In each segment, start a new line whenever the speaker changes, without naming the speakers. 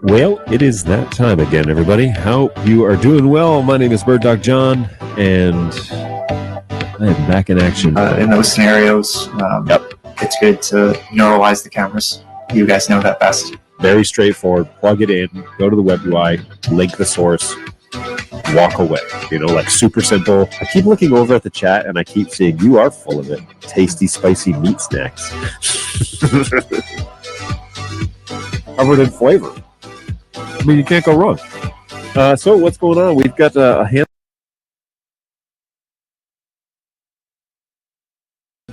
Well, it is that time again, everybody. Hope you are doing well. My name is Bird Dog John, and I am back in action.
In those scenarios, it's good to normalize the cameras. You guys know that best.
Very straightforward. Plug it in, go to the web UI, link the source, walk away. Like super simple. I keep looking over at the chat, and I keep seeing you are full of it. Tasty, spicy meat snacks. Covered in flavor. I mean, you can't go wrong. So what's going on? We've got a hand.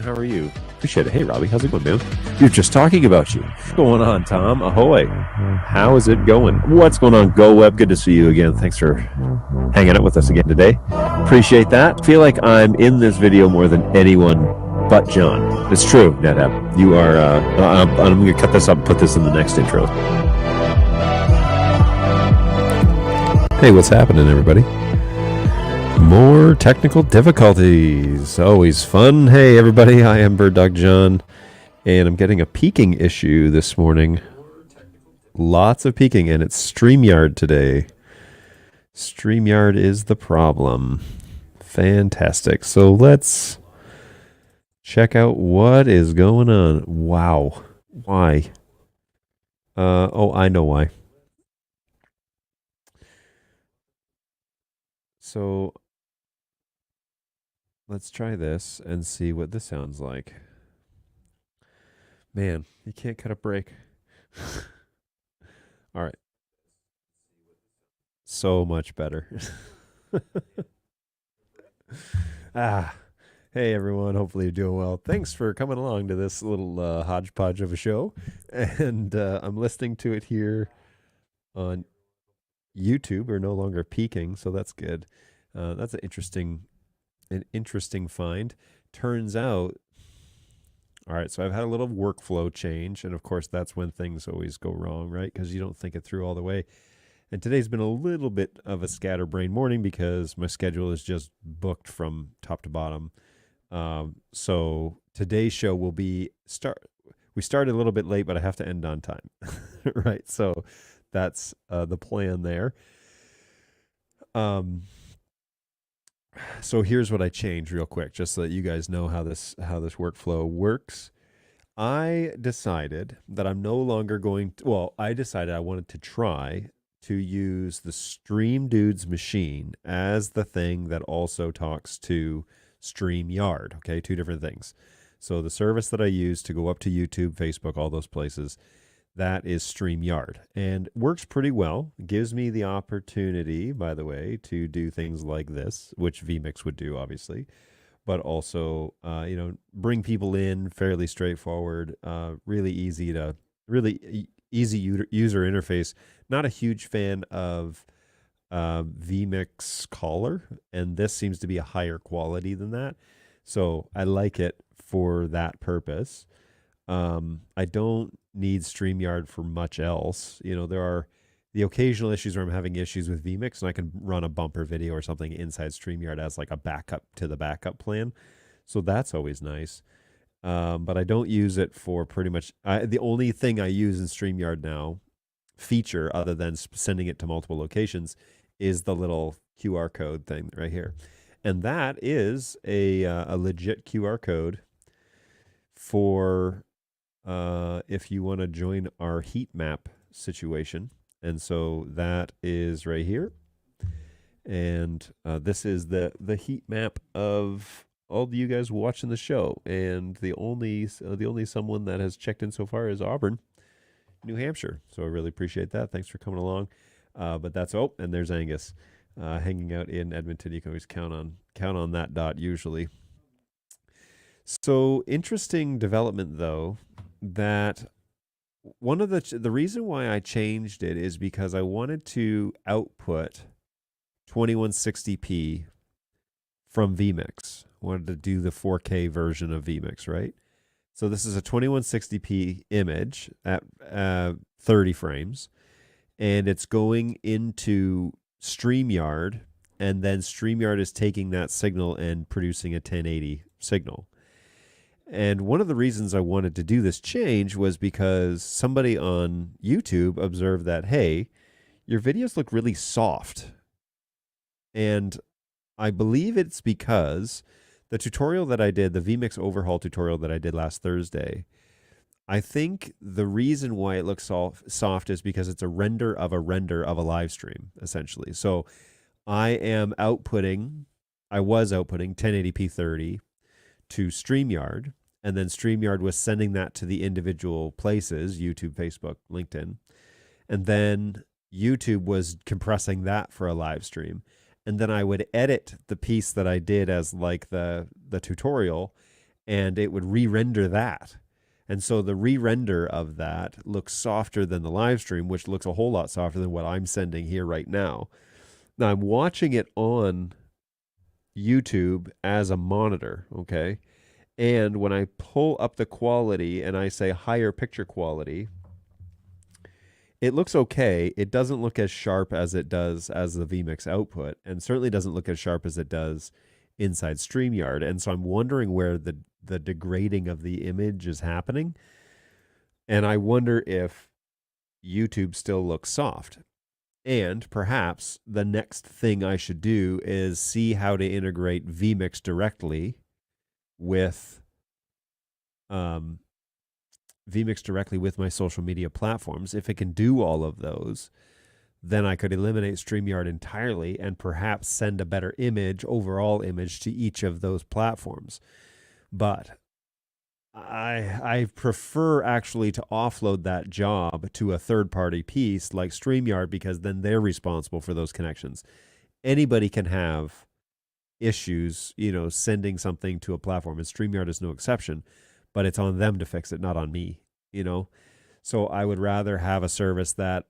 How are you? Appreciate it. Hey, Robbie, how's it going, man? You're just talking about you. What's going on, Tom? Ahoy. How is it going? What's going on, Go Web? Good to see you again. Thanks for hanging out with us again today. Appreciate that. I feel like I'm in this video more than anyone but John. It's true, NetApp. You are, I'm going to cut this up and put this in the next intro. Hey, what's happening, everybody? More technical difficulties. Always fun. Hey, everybody. I am Bird Dog John, and I'm getting a peaking issue this morning. Lots of peaking, and it's StreamYard today. StreamYard is the problem. Fantastic. So let's check out what is going on. Wow. Why? I know why. So let's try this and see what this sounds like. Man, you can't cut a break. All right. So much better. Hey everyone, hopefully you're doing well. Thanks for coming along to this little hodgepodge of a show. And I'm listening to it here on YouTube. Are no longer peaking, so that's good. That's an interesting find. Turns out, all right, so I've had a little workflow change, and of course that's when things always go wrong, right? Because you don't think it through all the way. And today's been a little bit of a scatterbrained morning because my schedule is just booked from top to bottom. So today's show will be we started a little bit late, but I have to end on time, right? So that's the plan there. So here's what I changed real quick, just so that you guys know how this workflow works. I decided that I'm no longer going to, I decided I wanted to try to use the Stream Dudes machine as the thing that also talks to StreamYard. Okay, two different things. So the service that I use to go up to YouTube, Facebook, all those places, that is StreamYard, and works pretty well. It gives me the opportunity, by the way, to do things like this, which vMix would do, obviously, but also, bring people in fairly straightforward, really easy user interface. Not a huge fan of vMix caller, and this seems to be a higher quality than that. So I like it for that purpose. I don't need StreamYard for much else. There are the occasional issues where I'm having issues with vMix, and I can run a bumper video or something inside StreamYard as like a backup to the backup plan. So that's always nice. But I don't use it for pretty much, the only thing I use in StreamYard now, feature other than sending it to multiple locations, is the little QR code thing right here. And that is a legit QR code for if you want to join our heat map situation. And so that is right here. And this is the heat map of all of you guys watching the show. And the only someone that has checked in so far is Auburn, New Hampshire. So I really appreciate that. Thanks for coming along. But that's, and there's Angus hanging out in Edmonton. You can always count on that dot usually. So interesting development, though, that one of the reason why I changed it is because I wanted to output 2160p from vMix. I wanted to do the 4K version of vMix, right? So this is a 2160p image at 30 frames, and it's going into StreamYard, and then StreamYard is taking that signal and producing a 1080 signal. And one of the reasons I wanted to do this change was because somebody on YouTube observed that, hey, your videos look really soft. And I believe it's because the tutorial that I did, the vMix overhaul tutorial that I did last Thursday, I think the reason why it looks soft is because it's a render of a live stream, essentially. So I was outputting 1080p 30 to StreamYard, and then StreamYard was sending that to the individual places, YouTube, Facebook, LinkedIn. And then YouTube was compressing that for a live stream. And then I would edit the piece that I did as like the tutorial, and it would re-render that. And so the re-render of that looks softer than the live stream, which looks a whole lot softer than what I'm sending here right now. Now I'm watching it on YouTube as a monitor, okay? And when I pull up the quality and I say higher picture quality, it looks okay. It doesn't look as sharp as it does as the vMix output, and certainly doesn't look as sharp as it does inside StreamYard. And so I'm wondering where the degrading of the image is happening. And I wonder if YouTube still looks soft. And perhaps the next thing I should do is see how to integrate vMix directly with um, vMix directly with my social media platforms. If it can do all of those, then I could eliminate StreamYard entirely and perhaps send a better image, overall image, to each of those platforms. But I prefer actually to offload that job to a third party piece like StreamYard, because then they're responsible for those connections. Anybody can have issues, sending something to a platform, and StreamYard is no exception, but it's on them to fix it, not on me. So I would rather have a service that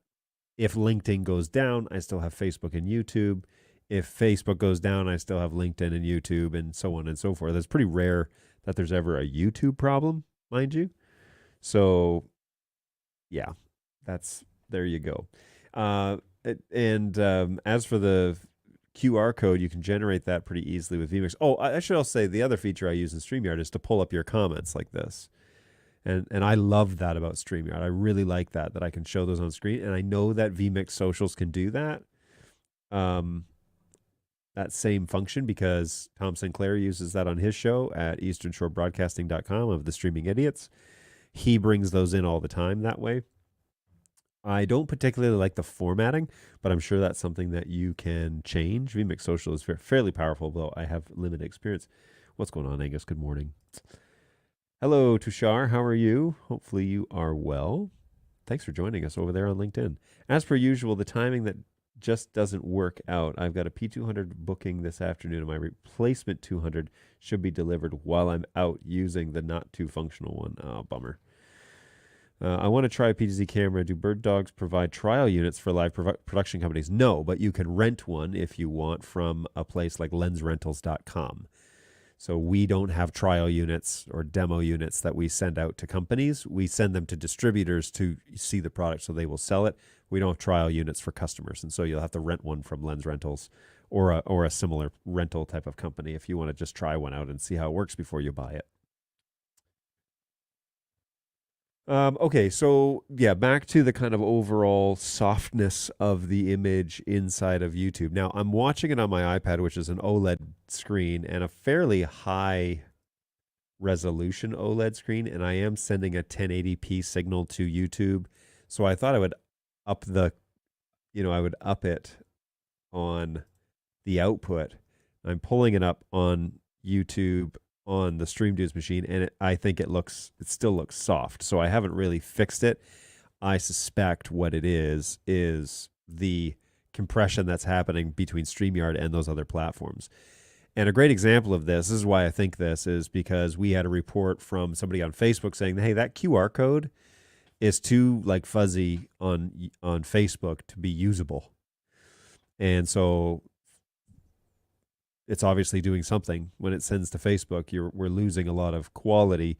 if LinkedIn goes down, I still have Facebook and YouTube. If Facebook goes down, I still have LinkedIn and YouTube, and so on and so forth. It's pretty rare that there's ever a YouTube problem, mind you. So yeah, there you go. And as for the QR code, you can generate that pretty easily with vMix. Oh, I should also say the other feature I use in StreamYard is to pull up your comments like this. And I love that about StreamYard. I really like that I can show those on screen. And I know that vMix Socials can do that. That same function, because Tom Sinclair uses that on his show at easternshorebroadcasting.com of the Streaming Idiots. He brings those in all the time that way. I don't particularly like the formatting, but I'm sure that's something that you can change. vMix Social is fairly powerful, though I have limited experience. What's going on, Angus? Good morning. Hello, Tushar. How are you? Hopefully you are well. Thanks for joining us over there on LinkedIn. As per usual, the timing that just doesn't work out. I've got a P200 booking this afternoon, and my replacement 200 should be delivered while I'm out using the not too functional one. Oh, bummer. I want to try a PTZ camera. Do Bird Dogs provide trial units for live production companies? No, but you can rent one if you want from a place like lensrentals.com. So we don't have trial units or demo units that we send out to companies. We send them to distributors to see the product so they will sell it. We don't have trial units for customers. And so you'll have to rent one from Lens Rentals or a similar rental type of company if you want to just try one out and see how it works before you buy it. Okay, so yeah, back to the kind of overall softness of the image inside of YouTube. Now, I'm watching it on my iPad, which is an OLED screen and a fairly high resolution OLED screen, and I am sending a 1080p signal to YouTube. So I thought I would up it on the output. I'm pulling it up on YouTube on the Stream Dudes machine, and I think it still looks soft. So I haven't really fixed it. I suspect what it is the compression that's happening between StreamYard and those other platforms. And a great example of this is why I think this is because we had a report from somebody on Facebook saying, hey, that QR code is too like fuzzy on Facebook to be usable. And so it's obviously doing something when it sends to Facebook. We're losing a lot of quality,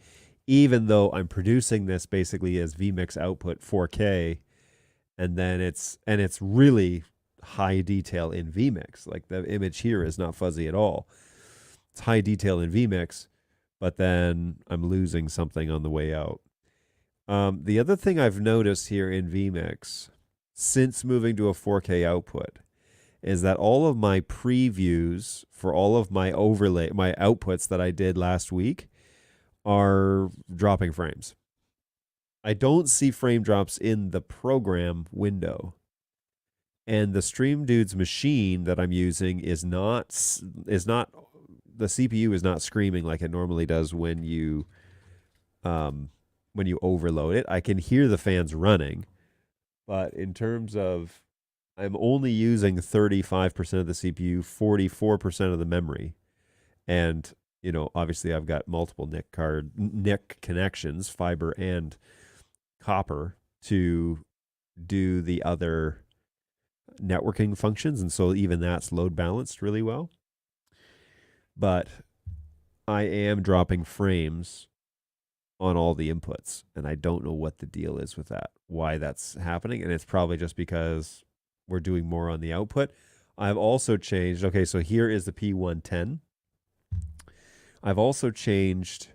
even though I'm producing this basically as vMix output 4K, and then it's really high detail in vMix. Like the image here is not fuzzy at all. It's high detail in vMix, but then I'm losing something on the way out. The other thing I've noticed here in vMix since moving to a 4K output is that all of my previews for all of my my outputs that I did last week are dropping frames. I don't see frame drops in the program window. And the Stream Dude's machine that I'm using is not the CPU is not screaming like it normally does um when you overload it. I can hear the fans running, but in terms of I'm only using 35% of the CPU, 44% of the memory. And obviously I've got multiple NIC connections, fiber and copper to do the other networking functions, and so even that's load balanced really well. But I am dropping frames on all the inputs, and I don't know what the deal is with that, why that's happening, and it's probably just because we're doing more on the output. I've also changed. Okay, so here is the P110. I've also changed,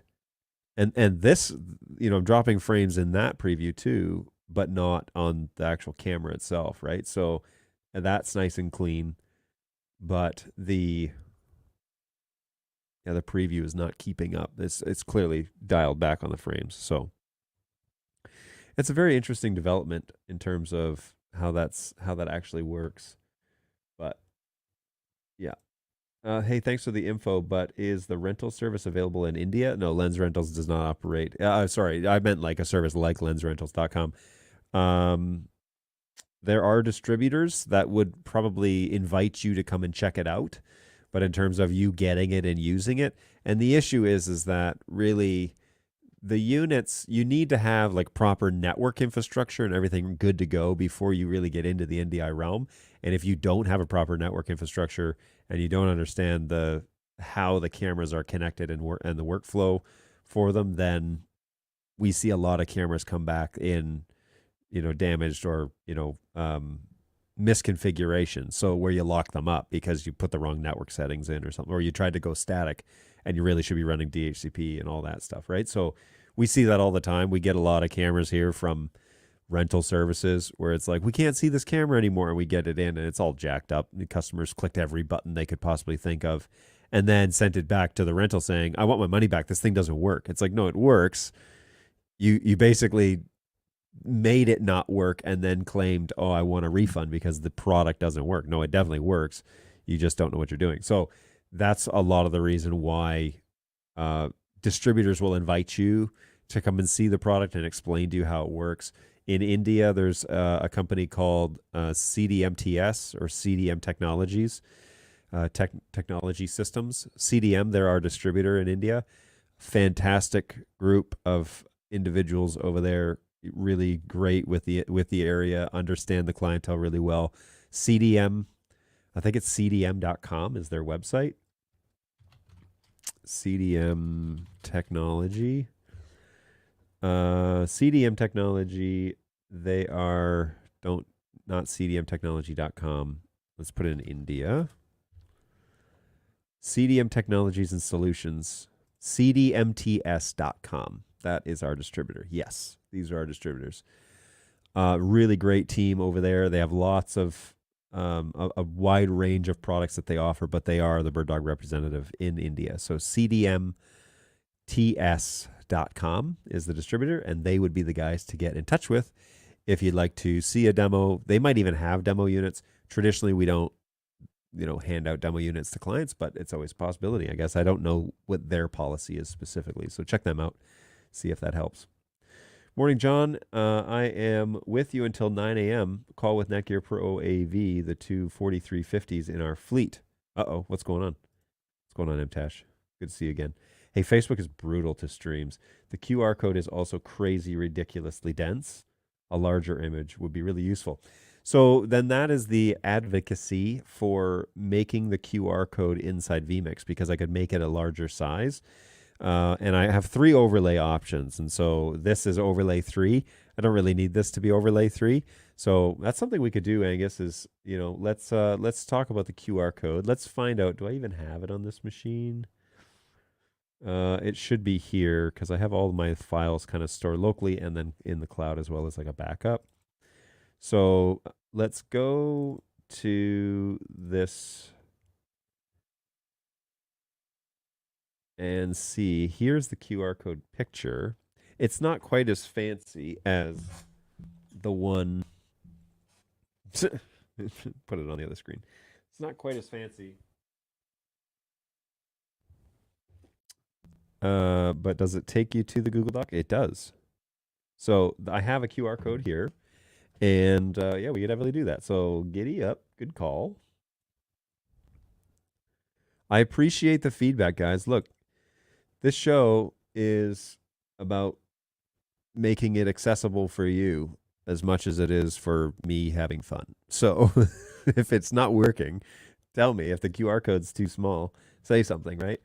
and this, I'm dropping frames in that preview too, but not on the actual camera itself, right? So that's nice and clean, but the preview is not keeping up. It's clearly dialed back on the frames. So it's a very interesting development in terms of how that actually works. But yeah. Hey, thanks for the info. But is the rental service available in India? No, Lens Rentals does not operate. Sorry, I meant like a service like lensrentals.com. There are distributors that would probably invite you to come and check it out, but in terms of you getting it and using it, and the issue is that really the units, you need to have like proper network infrastructure and everything good to go before you really get into the NDI realm. And if you don't have a proper network infrastructure and you don't understand how the cameras are connected and the workflow for them, then we see a lot of cameras come back in damaged or misconfiguration. So where you lock them up because you put the wrong network settings in or something, or you tried to go static and you really should be running DHCP and all that stuff, right? So we see that all the time. We get a lot of cameras here from rental services where it's like, we can't see this camera anymore, and we get it in and it's all jacked up. The customers clicked every button they could possibly think of and then sent it back to the rental saying, I want my money back. This thing doesn't work. It's like, no, it works. You basically made it not work and then claimed, oh, I want a refund because the product doesn't work. No, it definitely works. You just don't know what you're doing. So that's a lot of the reason why distributors will invite you to come and see the product and explain to you how it works. In India, there's a company called CDMTS or CDM Technologies, Technology Systems. CDM, they're our distributor in India. Fantastic group of individuals over there, really great with the area, understand the clientele really well. CDM, I think it's cdm.com is their website. CDM Technology. CDM Technology, they are not cdmtechnology.com. Let's put it in India. CDM Technologies and Solutions, cdmts.com. That is our distributor. Yes, these are our distributors. Really great team over there. They have lots of a wide range of products that they offer, but they are the Bird Dog representative in India. So cdmts.com is the distributor, and they would be the guys to get in touch with if you'd like to see a demo. They might even have demo units. Traditionally, we don't hand out demo units to clients, but it's always a possibility, I guess. I don't know what their policy is specifically, so check them out. See if that helps. Morning, John. I am with you until 9 a.m. Call with Netgear Pro AV, the two 4350s in our fleet. Uh-oh, what's going on? What's going on, MTash? Good to see you again. Hey, Facebook is brutal to streams. The QR code is also crazy, ridiculously dense. A larger image would be really useful. So then that is the advocacy for making the QR code inside vMix, because I could make it a larger size. And I have 3 overlay options. And so this is overlay 3. I don't really need this to be overlay 3. So that's something we could do, Angus, is, let's talk about the QR code. Let's find out, do I even have it on this machine? It should be here because I have all my files kind of stored locally and then in the cloud as well as like a backup. So let's go to this and see. Here's the QR code picture. It's not quite as fancy as the one. Put it on the other screen. It's not quite as fancy. But does it take you to the Google Doc? It does. So I have a QR code here, and yeah, we could definitely do that. So giddy up, good call. I appreciate the feedback, guys. Look, this show is about making it accessible for you as much as it is for me having fun. So if it's not working, tell me. If the QR code's too small, say something, right?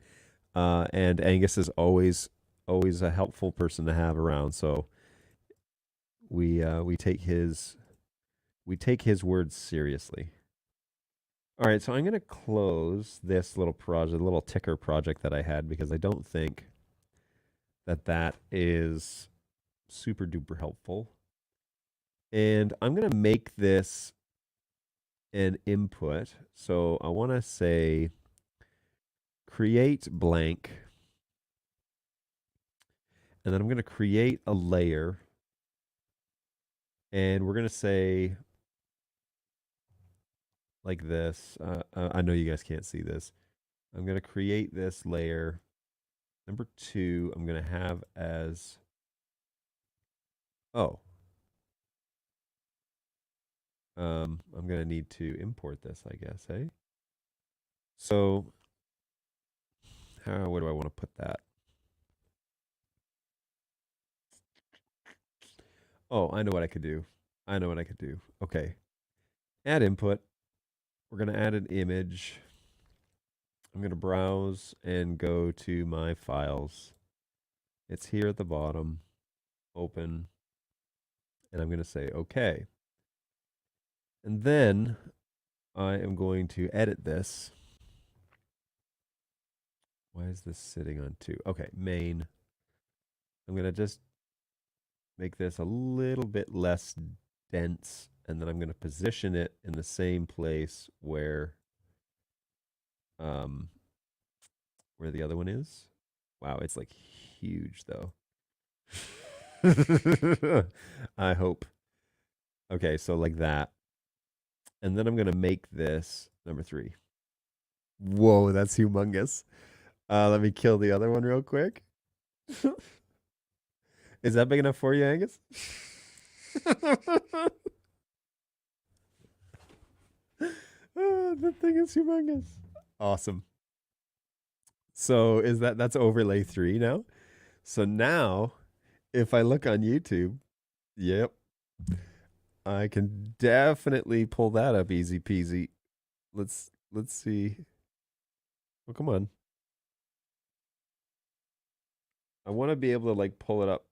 And Angus is always a helpful person to have around. So we take his words seriously. All right, so I'm going to close this little project, little ticker project that I had because I don't think that is super duper helpful. And I'm going to make this an input. So I want to say create blank. And then I'm going to create a layer. And we're going to say like this. I know you guys can't see this. I'm going to create this layer. Number 2, I'm going to have as, oh, I'm going to need to import this, I guess, hey? So, where do I want to put that? Oh, I know what I could do. I know what I could do. Okay. Add input. We're going to add an image. I'm going to browse and go to my files. It's here at the bottom. Open. And I'm going to say OK. And then I am going to edit this. Why is this sitting on 2? Okay, main. I'm going to just make this a little bit less dense, and then I'm going to position it in the same place um, where the other one is. Wow, it's like huge though. I hope. Okay, so like that. And then I'm going to make this number 3. Whoa, that's humongous. Let me kill the other one real quick. Is that big enough for you, Angus? That thing is humongous. Awesome. So that's overlay 3 now? So now if I look on YouTube, yep, I can definitely pull that up easy peasy. Let's see. Oh, come on. I want to be able to like pull it up.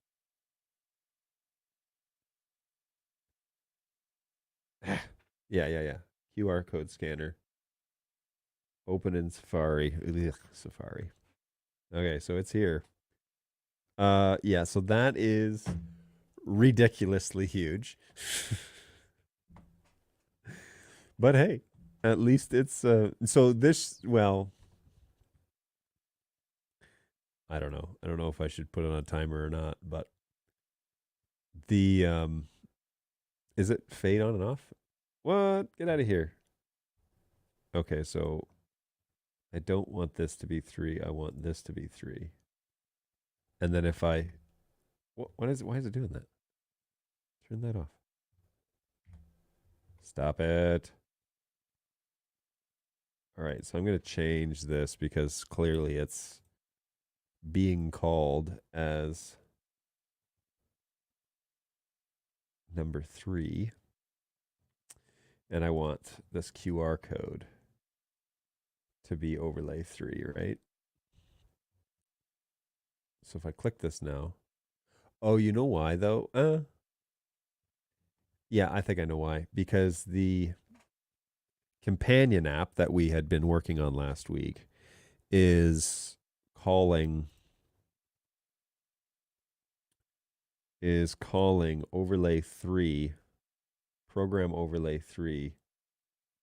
Yeah. QR code scanner. Open in Safari. Ugh, Safari. Okay, so it's here. Yeah, so that is ridiculously huge. But hey, at least it's so this, well, I don't know. I don't know if I should put it on a timer or not, but the is it fade on and off? What? Get out of here. Okay, so I don't want this to be 3. I want this to be 3. And then if I what is it? Why is it doing that? Turn that off. Stop it. All right, so I'm going to change this because clearly it's being called as number 3. And I want this QR code to be overlay 3, right? So if I click this now, oh, you know why though? Yeah, I think I know why. Because the companion app that we had been working on last week is calling overlay 3, program overlay 3,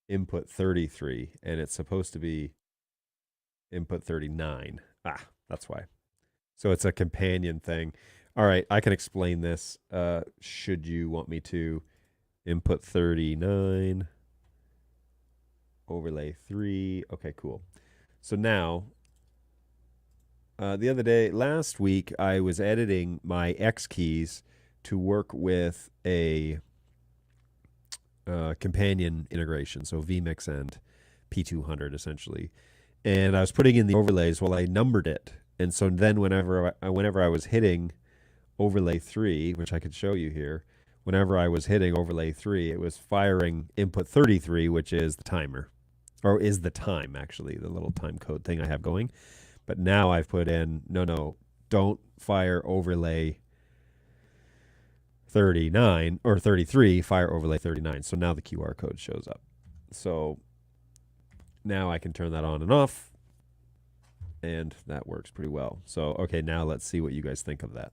input 33, and it's supposed to be input 39. Ah, that's why. So it's a companion thing. All right, I can explain this. Should you want me to? Input 39, overlay 3. Okay, cool. So now, last week, I was editing my X keys to work with a companion integration, so vmix and P200 essentially. And I was putting in the overlays while I numbered it. And so then whenever I was hitting overlay 3, which I could show you here, whenever I was hitting overlay 3, it was firing input 33, which is the timer, or is the time, actually, the little time code thing I have going. But now I've put in, no, don't fire overlay 39 or 33, fire overlay 39. So now the QR code shows up. So now I can turn that on and off, and that works pretty well. So, okay, now let's see what you guys think of that.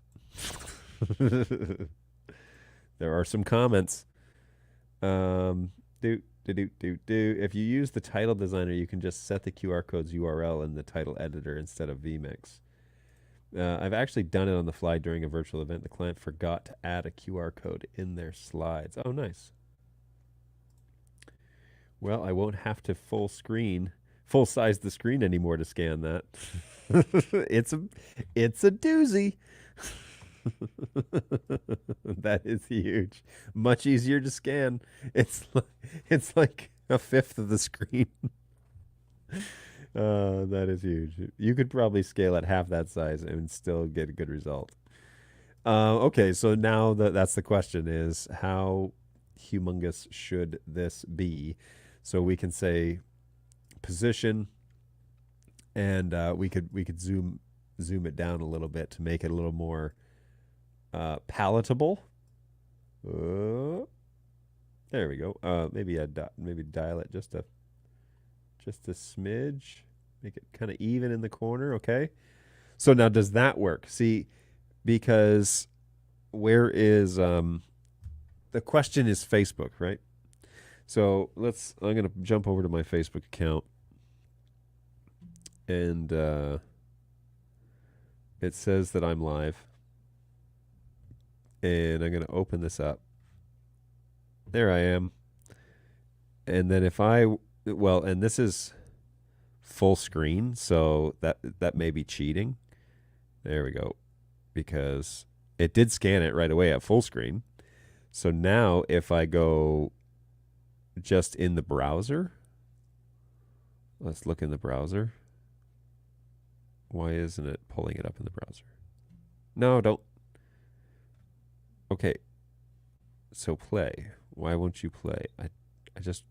There are some comments. If you use the title designer, you can just set the QR code's URL in the title editor instead of vmix. I've actually done it on the fly during a virtual event. The client forgot to add a QR code in their slides. Oh, nice. Well, I won't have to full size the screen anymore to scan that. it's a doozy. That is huge. Much easier to scan. It's like a fifth of the screen. That is huge. You could probably scale at half that size and still get a good result. Okay, so now that's the question: is how humongous should this be? So we can say position, and we could zoom it down a little bit to make it a little more palatable. There we go. Maybe dial it just a smidge. Make it kind of even in the corner. Okay. So now does that work? See, because where is the question is Facebook, right? So I'm gonna jump over to my Facebook account, and it says that I'm live, and I'm gonna open this up. There I am. And then and this is full screen, so that may be cheating. There we go, because it did scan it right away at full screen. So now if I go just in the browser, let's look in the browser. Why isn't it pulling it up in the browser? No, don't. Okay. So play. Why won't you play? I just.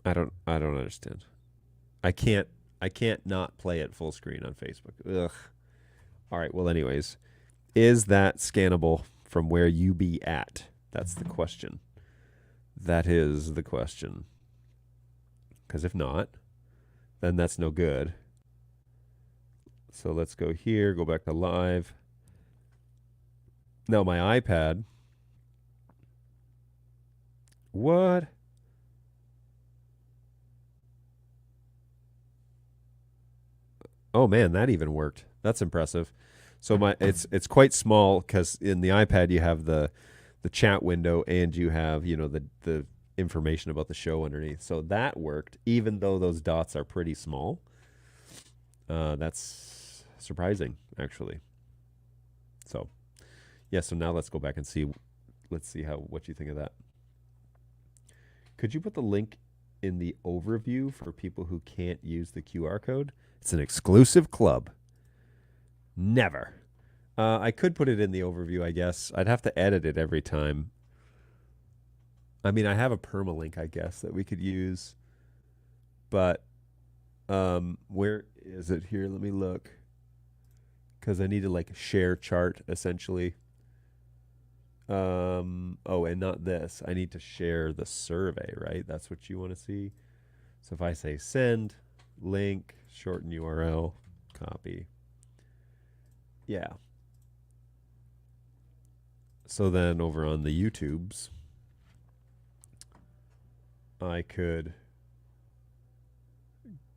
I don't understand. I can't not play it full screen on Facebook. Ugh. All right. Well, anyways, is that scannable from where you be at? That's the question. That is the question. Because if not, then that's no good. So let's go here, go back to live. Now my iPad. What? Oh man, that even worked. That's impressive. So it's quite small because in the iPad you have the chat window and you have the information about the show underneath. So that worked, even though those dots are pretty small. That's surprising, actually. So yeah. So now let's go back and see. Let's see what you think of that. Could you put the link in the overview for people who can't use the QR code? It's an exclusive club. Never. I could put it in the overview, I guess. I'd have to edit it every time. I mean, I have a permalink, I guess, that we could use. But where is it here? Let me look. Because I need to share chart, essentially. Oh, and not this. I need to share the survey, right? That's what you want to see. So if I say send, link, shorten URL, copy. Yeah. So then over on the YouTubes, I could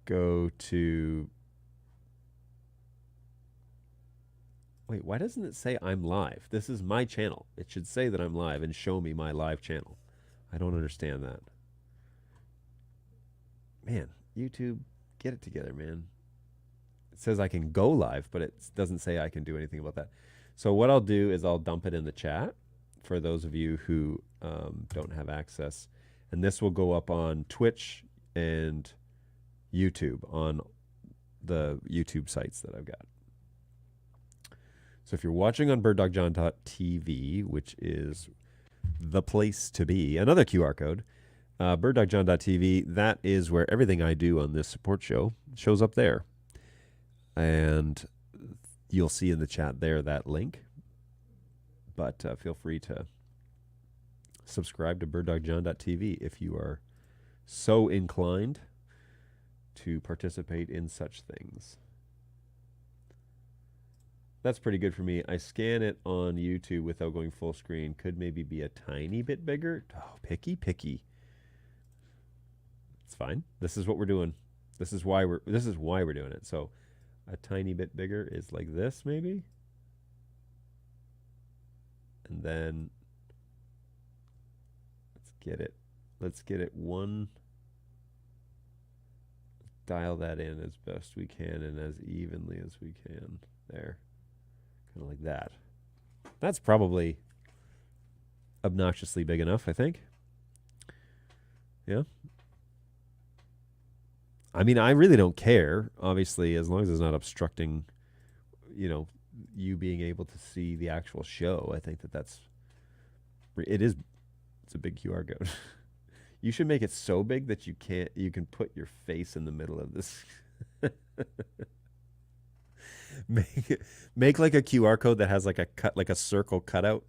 go to. Wait, why doesn't it say I'm live? This is my channel. It should say that I'm live and show me my live channel. I don't understand that. Man, YouTube, get it together, man. It says I can go live, but it doesn't say I can do anything about that. So what I'll do is I'll dump it in the chat for those of you who don't have access. And this will go up on Twitch and YouTube on the YouTube sites that I've got. So if you're watching on birddogjohn.tv, which is the place to be, another QR code, birddogjohn.tv, that is where everything I do on this support show shows up there. And you'll see in the chat there that link. But feel free to subscribe to birddogjohn.tv if you are so inclined to participate in such things. That's pretty good for me. I scan it on YouTube without going full screen. Could maybe be a tiny bit bigger. Oh, picky. It's fine. This is what we're doing. This is why we're doing it. So a tiny bit bigger is like this maybe. And then let's get it one. Dial that in as best we can and as evenly as we can. There. Kind of like that. That's probably obnoxiously big enough, I think. Yeah. I mean, I really don't care, obviously, as long as it's not obstructing, you being able to see the actual show. I think it's a big QR code. You should make it so big that you can put your face in the middle of this. Make like a QR code that has like a circle cutout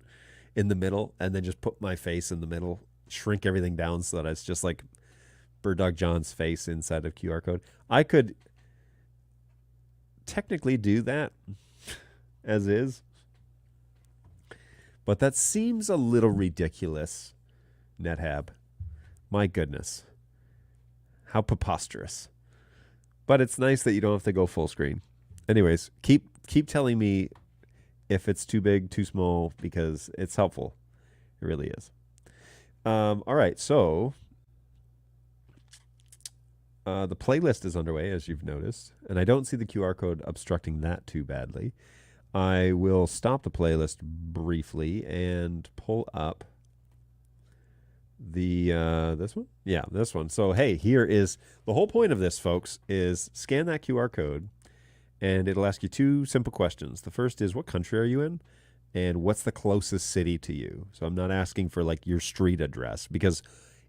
in the middle, and then just put my face in the middle. Shrink everything down so that it's just like Bird Dog John's face inside of QR code. I could technically do that as is, but that seems a little ridiculous. NetHab, my goodness, how preposterous! But it's nice that you don't have to go full screen. Anyways, keep telling me if it's too big, too small, because it's helpful. It really is. All right, so the playlist is underway, as you've noticed, and I don't see the QR code obstructing that too badly. I will stop the playlist briefly and pull up the this one. Yeah, this one. So hey, here is the whole point of this, folks, is scan that QR code and it'll ask you two simple questions. The first is, what country are you in? And what's the closest city to you? So I'm not asking for like your street address, because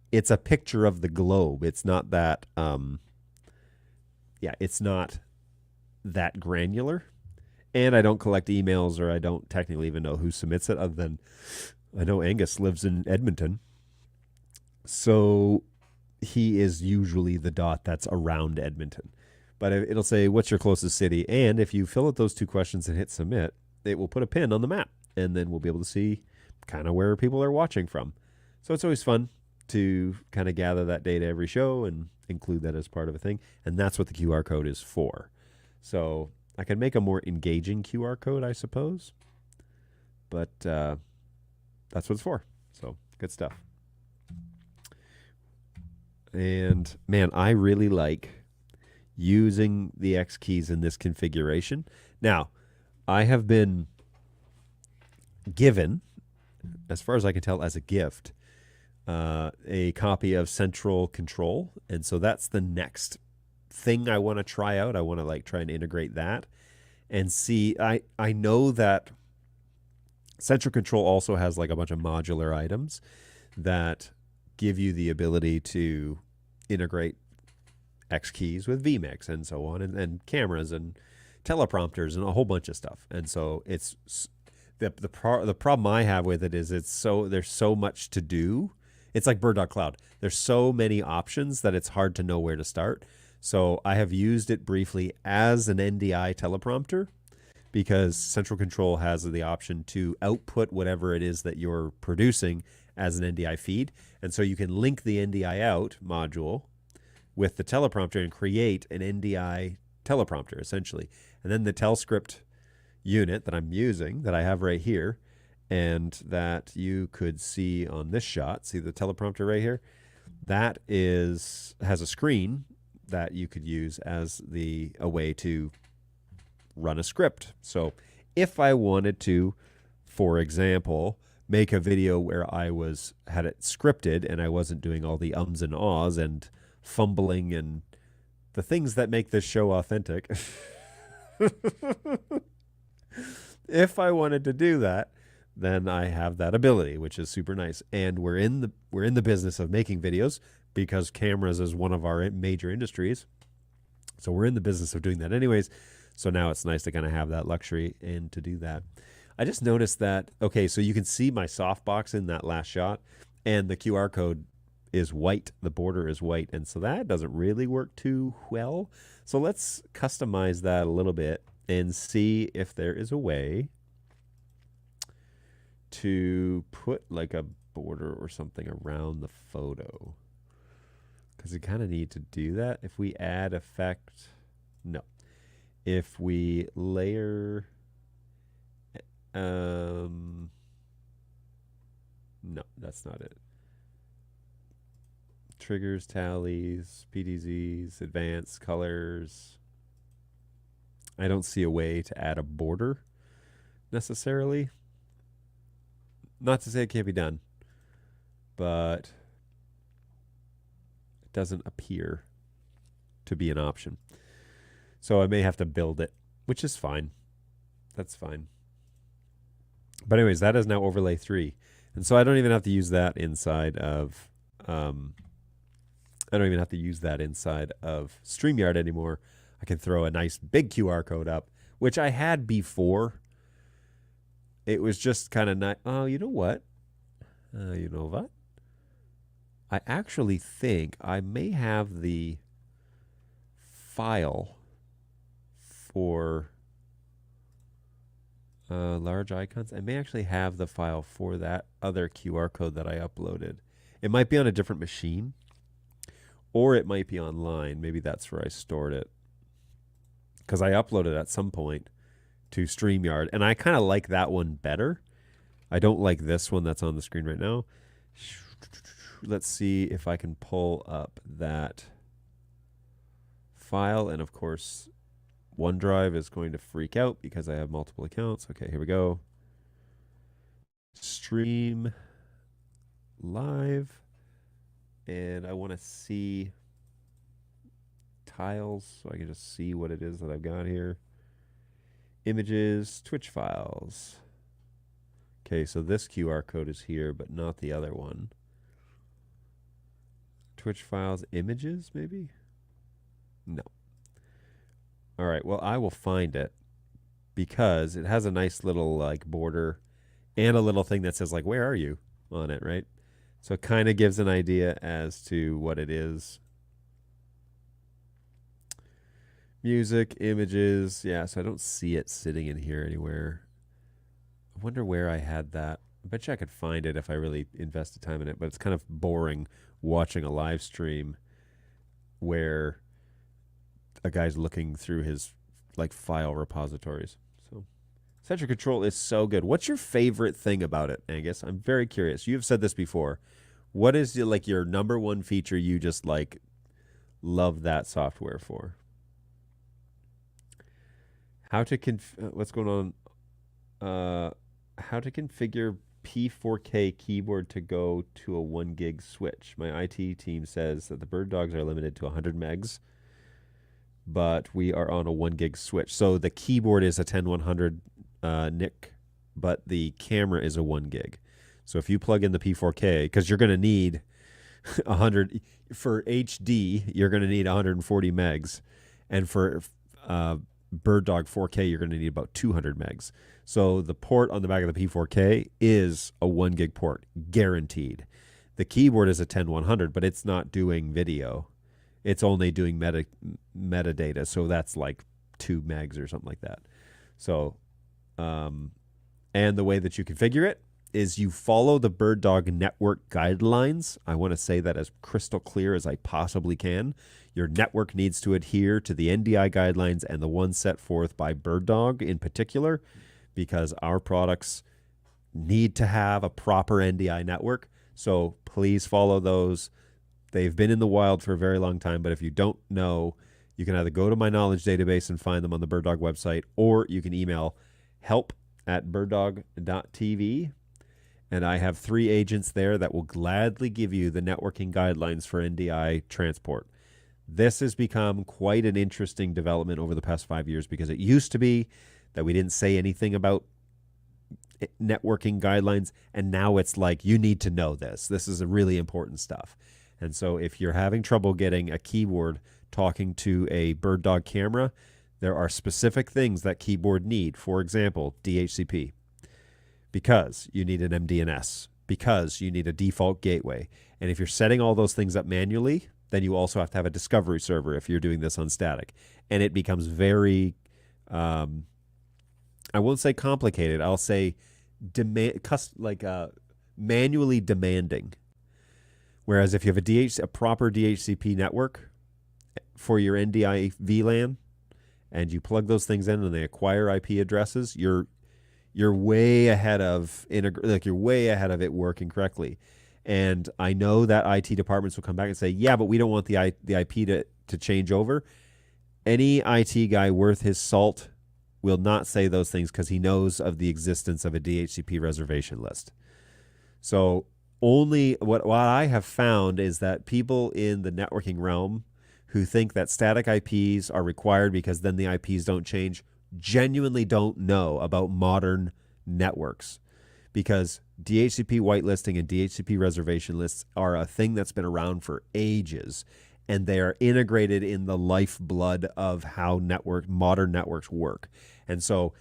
it's a picture of the globe. It's not that it's not that granular. And I don't collect emails, or I don't technically even know who submits it, other than I know Angus lives in Edmonton. So he is usually the dot that's around Edmonton. But it'll say, what's your closest city? And if you fill out those two questions and hit submit, it will put a pin on the map. And then we'll be able to see kind of where people are watching from. So it's always fun to kind of gather that data every show and include that as part of a thing. And that's what the QR code is for. So I can make a more engaging QR code, I suppose. But that's what it's for. So good stuff. And man, I really like using the X keys in this configuration. Now, I have been given, as far as I can tell, as a gift, a copy of Central Control. And so that's the next thing I want to try out. I want to like try and integrate that and see. I know that Central Control also has like a bunch of modular items that give you the ability to integrate X keys with vMix and so on, and cameras and teleprompters and a whole bunch of stuff. And so it's The problem I have with it is there's so much to do. It's like Bird Dog Cloud. There's so many options that it's hard to know where to start. So I have used it briefly as an NDI teleprompter because Central Control has the option to output whatever it is that you're producing as an NDI feed. And so you can link the NDI out module with the teleprompter and create an NDI teleprompter essentially. And then the TelScript unit that I'm using, that I have right here, and that you could see on this shot, see the teleprompter right here? That has a screen that you could use as a way to run a script. So if I wanted to, for example, make a video where I had it scripted and I wasn't doing all the ums and ahs and fumbling and the things that make this show authentic. If I wanted to do that, then I have that ability, which is super nice. And we're in the business of making videos because cameras is one of our major industries. So we're in the business of doing that anyways. So now it's nice to kind of have that luxury and to do that. I just noticed that, okay, so you can see my softbox in that last shot and the QR code is white. The border is white. And so that doesn't really work too well. So let's customize that a little bit and see if there is a way to put like a border or something around the photo. Because we kind of need to do that. If we add effect, no. If we layer, no, that's not it. Triggers, tallies, PDZs, advanced colors. I don't see a way to add a border necessarily. Not to say it can't be done, but it doesn't appear to be an option. So I may have to build it, which is fine. That's fine. But anyways, that is now overlay 3. And so I don't even have to use that inside of StreamYard anymore. I can throw a nice big QR code up, which I had before. It was just kind of nice. Oh, you know what? You know what? I actually think I may have the file for large icons. I may actually have the file for that other QR code that I uploaded. It might be on a different machine, or it might be online. Maybe that's where I stored it. Because I uploaded at some point to StreamYard, and I kind of like that one better. I don't like this one that's on the screen right now. Let's see if I can pull up that file, and of course, OneDrive is going to freak out because I have multiple accounts. Okay, here we go. Stream live, and I want to see tiles so I can just see what it is that I've got here. Images, Twitch files. Okay, so this QR code is here, but not the other one. Twitch files, images, maybe? No. All right, well, I will find it because it has a nice little like border and a little thing that says like, where are you on it, right? So it kind of gives an idea as to what it is. Music, images. Yeah, so I don't see it sitting in here anywhere. I wonder where I had that. I bet you I could find it if I really invested time in it, but it's kind of boring watching a live stream where a guy's looking through his like file repositories. So Central Control is so good. What's your favorite thing about it, Angus? I'm very curious. You've said this before. What is like your number one feature you just like love that software for? How to what's going on? How to configure P4K keyboard to go to a 1 gig switch. My IT team says that the Bird Dogs are limited to 100 megs, but we are on a 1 gig switch. So the keyboard is a 10100 NIC, but the camera is a 1 gig. So if you plug in the P4K, because you're going to need 100 for HD, you're going to need 140 megs, and for Bird Dog 4K, you're going to need about 200 megs. So the port on the back of the P4K is a 1 gig port, guaranteed. The keyboard is a 10100, but it's not doing video. It's only doing metadata, so that's like 2 megs or something like that. So, and the way that you configure it is you follow the Bird Dog network guidelines. I want to say that as crystal clear as I possibly can. Your network needs to adhere to the NDI guidelines and the ones set forth by Bird Dog in particular, because our products need to have a proper NDI network. So please follow those. They've been in the wild for a very long time, but if you don't know, you can either go to my knowledge database and find them on the Bird Dog website, or you can email help@birddog.tv. And I have 3 agents there that will gladly give you the networking guidelines for NDI transport. This has become quite an interesting development over the past 5 years, because it used to be that we didn't say anything about networking guidelines, and now it's like, you need to know this. This is a really important stuff. And so if you're having trouble getting a keyboard talking to a Bird Dog camera, there are specific things that keyboard need. For example, DHCP, because you need an MDNS, because you need a default gateway. And if you're setting all those things up manually, then you also have to have a discovery server if you're doing this on static. And it becomes very, I won't say complicated, I'll say manually demanding. Whereas if you have a proper DHCP network for your NDI VLAN, and you plug those things in and they acquire IP addresses, you're way ahead of you're way ahead of it working correctly. And I know that IT departments will come back and say, yeah, but we don't want the IP to change over. Any IT guy worth his salt will not say those things, because he knows of the existence of a DHCP reservation list. So only what I have found is that people in the networking realm who think that static IPs are required because then the IPs don't change genuinely don't know about modern networks, because DHCP whitelisting and DHCP reservation lists are a thing that's been around for ages, and they are integrated in the lifeblood of how modern networks work. And so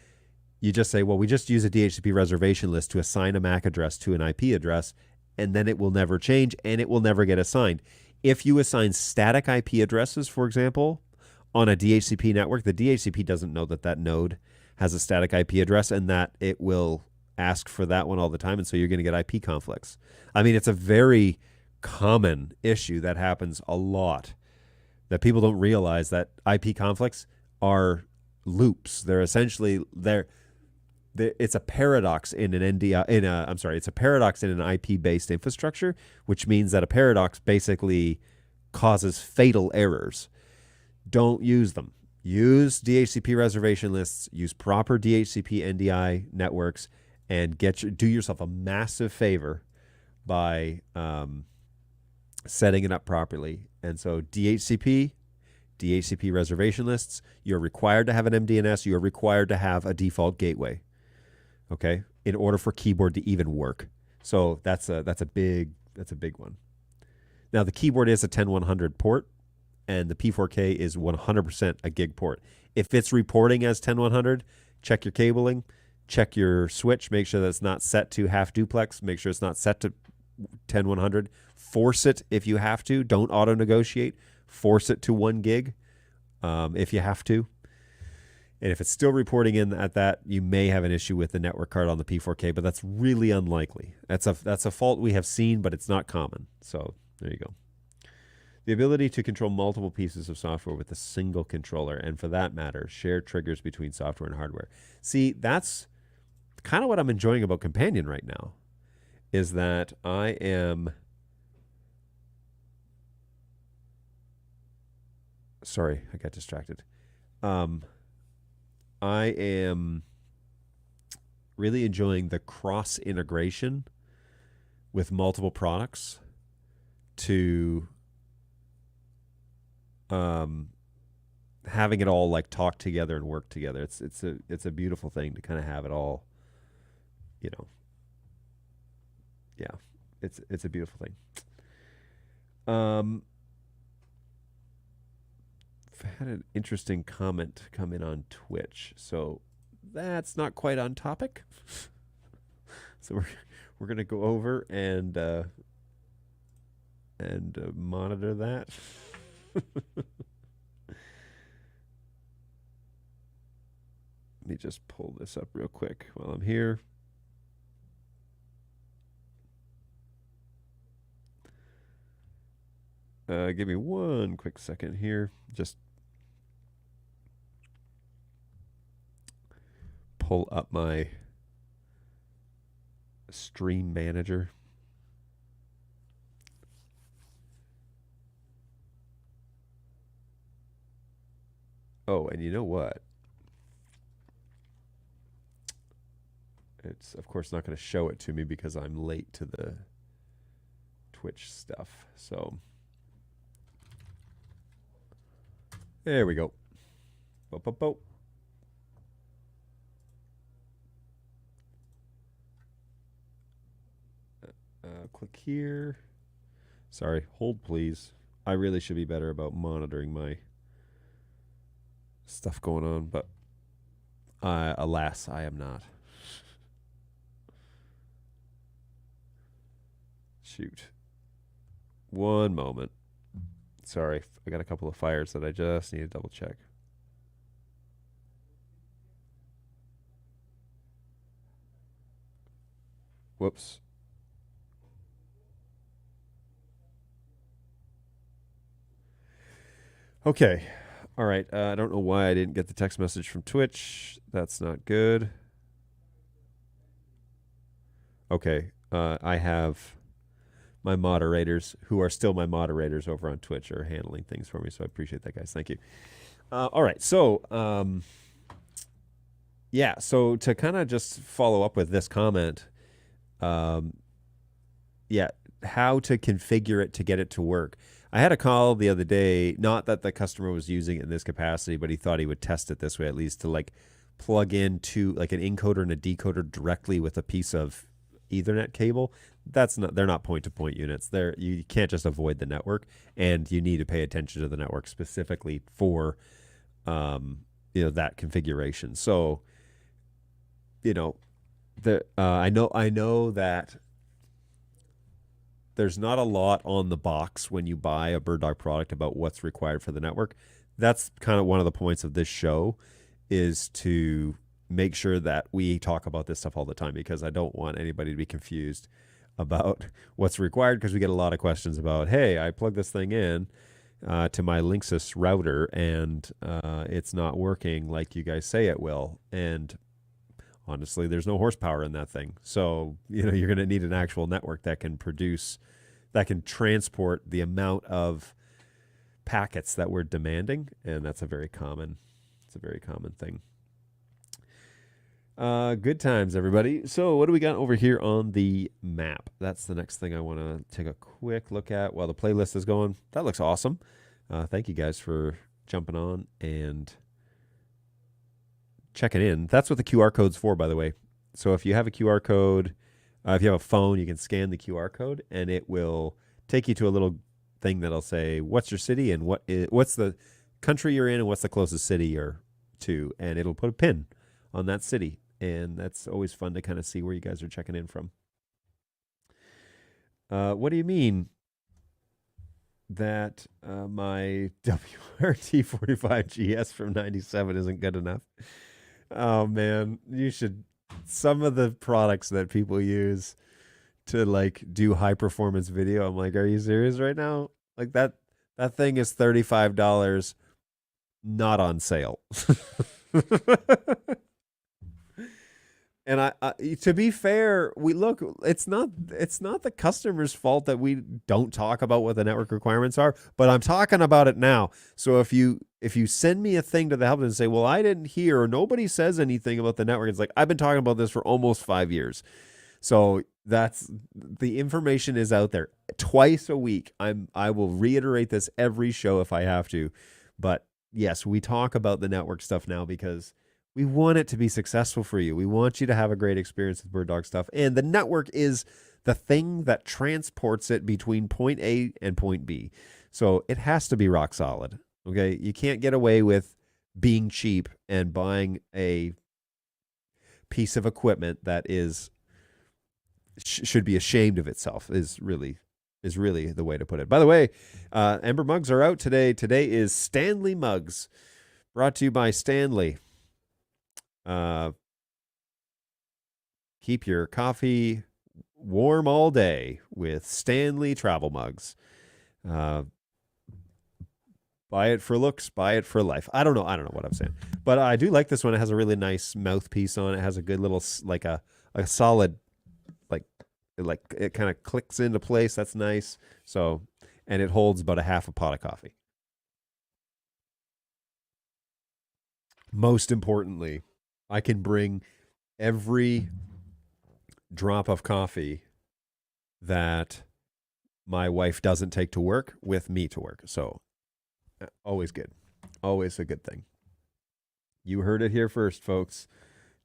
you just say, well, we just use a DHCP reservation list to assign a MAC address to an IP address, and then it will never change and it will never get assigned. If you assign static IP addresses, for example, on a DHCP network, the DHCP doesn't know that that node has a static IP address, and that it will ask for that one all the time. And so you're going to get IP conflicts. I mean, it's a very common issue that happens a lot, that people don't realize that IP conflicts are loops. They're essentially, it's a paradox in an it's a paradox in an IP-based infrastructure, which means that a paradox basically causes fatal errors. Don't use them. Use DHCP reservation lists, use proper DHCP NDI networks, and do yourself a massive favor by setting it up properly. And so DHCP reservation lists, you're required to have an MDNS, you're required to have a default gateway, okay, in order for keyboard to even work. So that's a big one. Now the keyboard is a 10100 port, and the P4K is 100% a gig port. If it's reporting as 10100, check your cabling, check your switch, make sure that it's not set to half duplex, make sure it's not set to 10100. Force it if you have to. Don't auto negotiate. Force it to 1 gig if you have to. And if it's still reporting in at that, you may have an issue with the network card on the P4K, but that's really unlikely. That's a fault we have seen, but it's not common. So there you go. The ability to control multiple pieces of software with a single controller, and for that matter, share triggers between software and hardware. See, that's kind of what I'm enjoying about Companion right now, is that I am... Sorry, I got distracted. I am really enjoying the cross integration with multiple products to having it all like talk together and work together. It's a beautiful thing to kind of have it all, you know. Yeah, it's a beautiful thing. had an interesting comment come in on Twitch. So that's not quite on topic. So we're gonna go over and monitor that. Let me just pull this up real quick while I'm here. Give me one quick second here. Just pull up my stream manager. Oh, and you know what? It's, of course, not going to show it to me because I'm late to the Twitch stuff. So there we go. Boop, boop, boop. Click here. Sorry, hold please. I really should be better about monitoring my stuff going on, but alas, I am not. Shoot. One moment. Sorry, I got a couple of fires that I just need to double check. Whoops. Okay. All right. I don't know why I didn't get the text message from Twitch. That's not good. Okay. I have my moderators, who are still my moderators over on Twitch, are handling things for me. So I appreciate that, guys. Thank you. All right. So, yeah. So to kind of just follow up with this comment, yeah, how to configure it to get it to work. I had a call the other day, not that the customer was using it in this capacity, but he thought he would test it this way, at least to like plug into like an encoder and a decoder directly with a piece of Ethernet cable. That's not, they're not point-to-point units. You can't just avoid the network, and you need to pay attention to the network specifically for that configuration. So, I know that there's not a lot on the box when you buy a BirdDog product about what's required for the network. That's kind of one of the points of this show, is to make sure that we talk about this stuff all the time, because I don't want anybody to be confused about what's required, because we get a lot of questions about, hey, I plug this thing in to my Linksys router and it's not working like you guys say it will. And honestly, there's no horsepower in that thing. So, you're going to need an actual network that can transport the amount of packets that we're demanding. And that's a very common thing. Good times, everybody. So what do we got over here on the map? That's the next thing I want to take a quick look at while the playlist is going. That looks awesome. Thank you guys for jumping on and checking in. That's what the QR code's for, by the way. So if you have a QR code, if you have a phone, you can scan the QR code and it will take you to a little thing that'll say, what's your city and what's the country you're in and what's the closest city you're to. And it'll put a pin on that city. And that's always fun to kind of see where you guys are checking in from. What do you mean that my WRT45GS from 97 isn't good enough? Oh, man. Some of the products that people use to like do high performance video, I'm like, are you serious right now? Like that thing is $35, not on sale. And I to be fair, it's not the customer's fault that we don't talk about what the network requirements are, but I'm talking about it now. So if you send me a thing to the help and say, well, I didn't hear, or nobody says anything about the network, it's like, I've been talking about this for almost 5 years. So the information is out there twice a week. I will reiterate this every show if I have to, but yes, we talk about the network stuff now because we want it to be successful for you. We want you to have a great experience with BirdDog stuff. And the network is the thing that transports it between point A and point B. So it has to be rock solid. Okay, you can't get away with being cheap and buying a piece of equipment that is should be ashamed of itself. Is really the way to put it. By the way, Ember mugs are out today. Today is Stanley mugs, brought to you by Stanley. Uh, keep your coffee warm all day with Stanley travel mugs. Uh, buy it for looks, buy it for life. I don't know. I don't know what I'm saying, but I do like this one. It has a really nice mouthpiece on it. It has a good little like a solid like it kind of clicks into place. That's nice. So, and it holds about a half a pot of coffee. Most importantly, I can bring every drop of coffee that my wife doesn't take to work with me to work. So, always good. Always a good thing. You heard it here first, folks.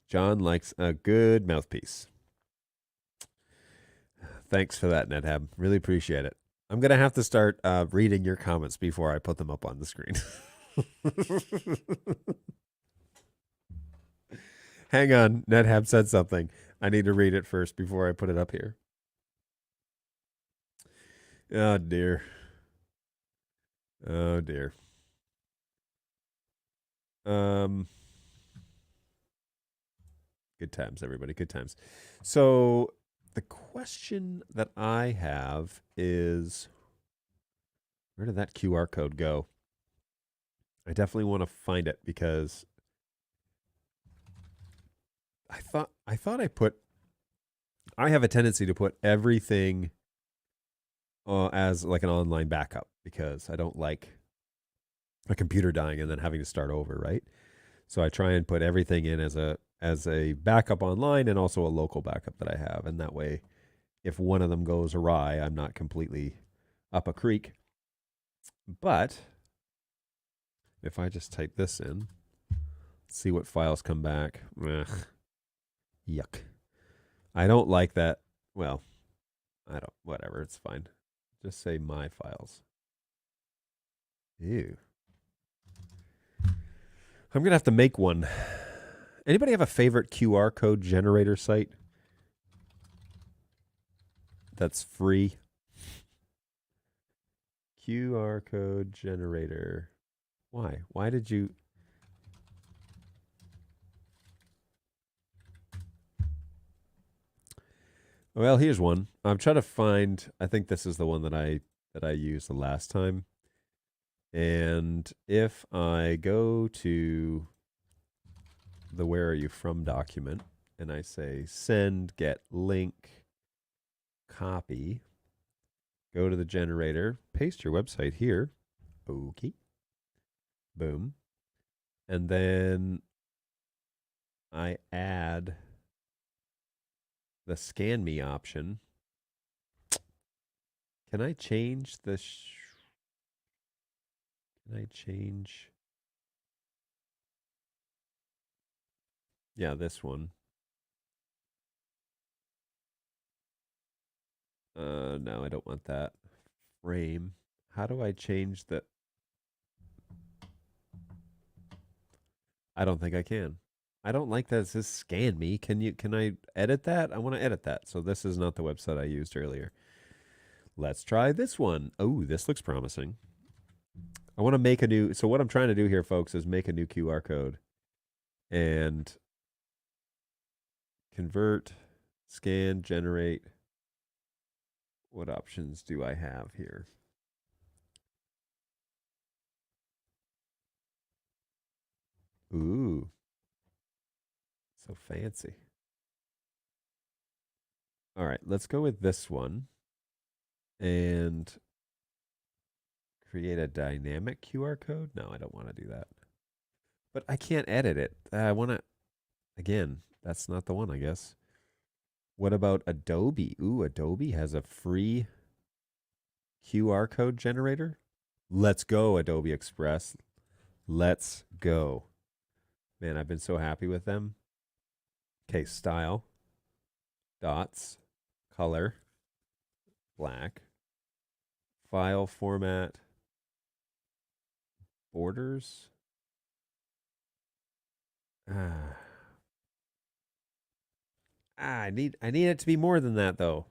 John likes a good mouthpiece. Thanks for that, NetHab. Really appreciate it. I'm going to have to start reading your comments before I put them up on the screen. Hang on. NetHab said something. I need to read it first before I put it up here. Oh, dear. Oh, dear. Good times, everybody. Good times. So, the question that I have is, where did that QR code go? I definitely want to find it because I have a tendency to put everything as like an online backup because I don't like a computer dying and then having to start over, right? So I try and put everything in as a backup online and also a local backup that I have, and that way, if one of them goes awry, I'm not completely up a creek. But if I just type this in, see what files come back. Ugh, yuck. I don't like that. Well, I don't. Whatever. It's fine. Just say my files. Ew. I'm gonna have to make one. Anybody have a favorite QR code generator site that's free? QR code generator. Why? Why did you? Well, here's one. I'm trying to find. I think this is the one that I used the last time. And if I go to the where are you from document and I say send, get link, copy, go to the generator, paste your website here. Okay. Boom. And then I add the scan me option. Can I change the can I change? Yeah, this one. No, I don't want that. Frame. How do I change the I don't think I can. I don't like that it says scan me. Can I edit that? I want to edit that. So this is not the website I used earlier. Let's try this one. Oh, this looks promising. I want to make a new so what I'm trying to do here, folks, is make a new QR code and convert, scan, generate. What options do I have here? Ooh, so fancy. All right, let's go with this one and create a dynamic QR code. No, I don't want to do that. But I can't edit it. I want to, again, that's not the one, I guess. What about Adobe? Ooh, Adobe has a free QR code generator. Let's go, Adobe Express. Let's go. Man, I've been so happy with them. Okay, style, dots, color, black, file format, Borders. Ah, I need it to be more than that though.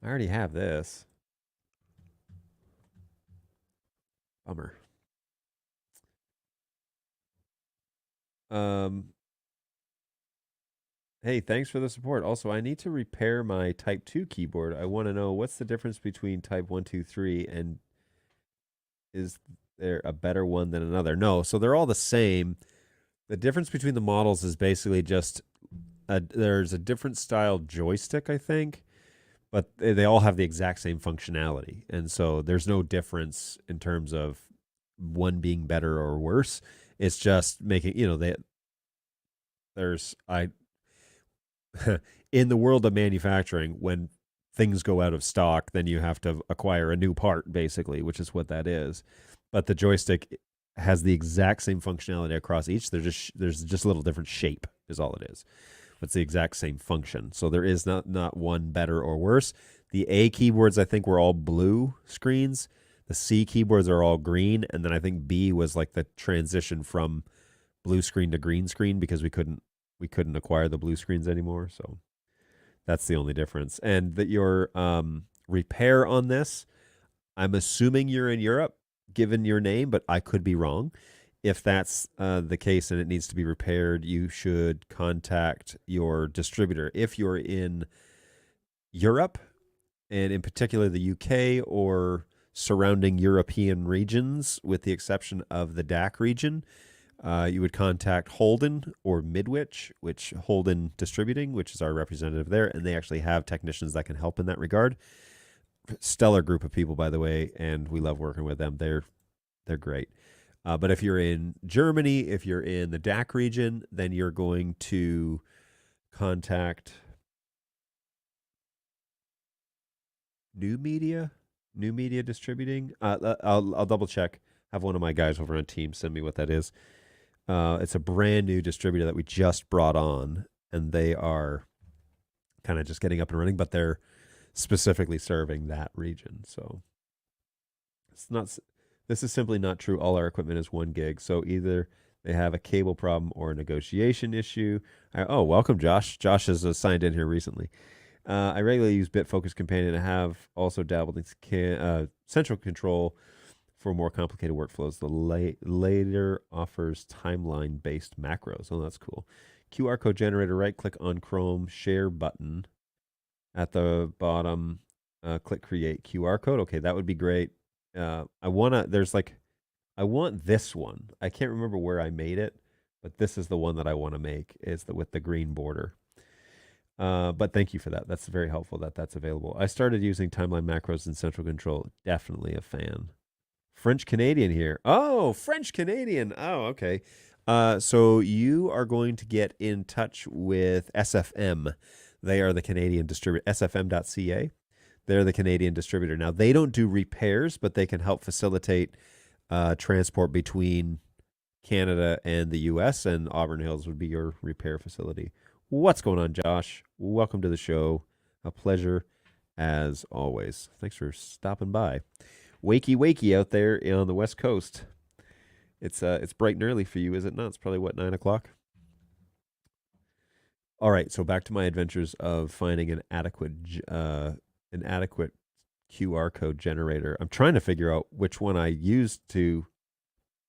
I already have this. Bummer. Um, hey, thanks for the support. Also, I need to repair my Type 2 keyboard. I want to know what's the difference between Type 1, 2, 3, and is there a better one than another? No, so they're all the same. The difference between the models is basically just there's a different style joystick, I think, but they all have the exact same functionality. And so there's no difference in terms of one being better or worse. It's just making, there's I in the world of manufacturing, when things go out of stock, then you have to acquire a new part, basically, which is what that is. But the joystick has the exact same functionality across each. There's just a little different shape, is all it is. It's the exact same function. So there is not one better or worse. The A keyboards, I think, were all blue screens. The C keyboards are all green, and then I think B was like the transition from blue screen to green screen because we couldn't acquire the blue screens anymore. So that's the only difference. And that your repair on this, I'm assuming you're in Europe, given your name, but I could be wrong. If that's the case and it needs to be repaired, you should contact your distributor. If you're in Europe, and in particular the UK or surrounding European regions, with the exception of the DAC region, you would contact Holden or Midwich, which Holden Distributing, which is our representative there, and they actually have technicians that can help in that regard. Stellar group of people, by the way, and we love working with them. They're great. But if you're in Germany, if you're in the DAC region, then you're going to contact New Media, New Media Distributing. I'll double check. Have one of my guys over on Teams send me what that is. It's a brand new distributor that we just brought on, and they are kind of just getting up and running, but they're specifically serving that region. So it's not. This is simply not true. All our equipment is 1 gig. So either they have a cable problem or a negotiation issue. Oh, welcome, Josh. Josh has signed in here recently. I regularly use BitFocus Companion. I have also dabbled in Central Control for more complicated workflows. The later offers timeline-based macros. Oh, that's cool. QR code generator. Right click on Chrome share button at the bottom. Click create QR code. Okay, that would be great. I want this one. I can't remember where I made it, but this is the one that I want to make. Is with the green border. But thank you for that. That's very helpful that that's available. I started using timeline macros in Central Control. Definitely a fan. French Canadian here. Oh, French Canadian. Oh, okay. So you are going to get in touch with SFM. They are the Canadian distributor, sfm.ca. They're the Canadian distributor. Now, they don't do repairs, but they can help facilitate transport between Canada and the U.S., and Auburn Hills would be your repair facility. What's going on, Josh? Welcome to the show. A pleasure as always. Thanks for stopping by. Wakey out there on the West Coast. It's bright and early for you, is it not? It's probably what, 9 o'clock? All right, so back to my adventures of finding an adequate QR code generator. I'm trying to figure out which one I used to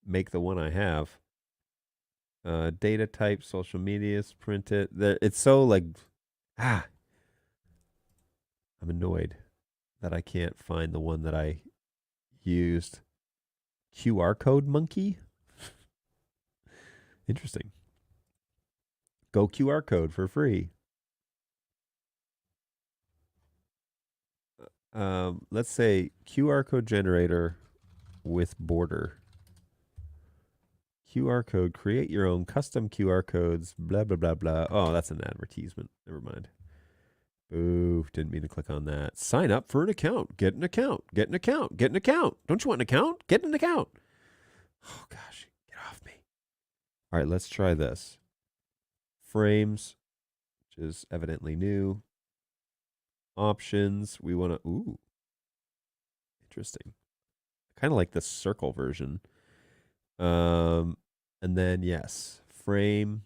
make the one I have. Data type, social medias, print it. It's so like, I'm annoyed that I can't find the one that I used. QR code monkey? Interesting. Go QR code for free. Let's say QR code generator with border. QR code, create your own custom QR codes, blah, blah, blah, blah. Oh, that's an advertisement. Never mind. Ooh, didn't mean to click on that. Sign up for an account. Get an account. Get an account. Get an account. Don't you want an account? Get an account. Oh, gosh. Get off me. All right, let's try this. Frames, which is evidently new. Options. We want to, interesting. I kind of like the circle version. And then yes, frame.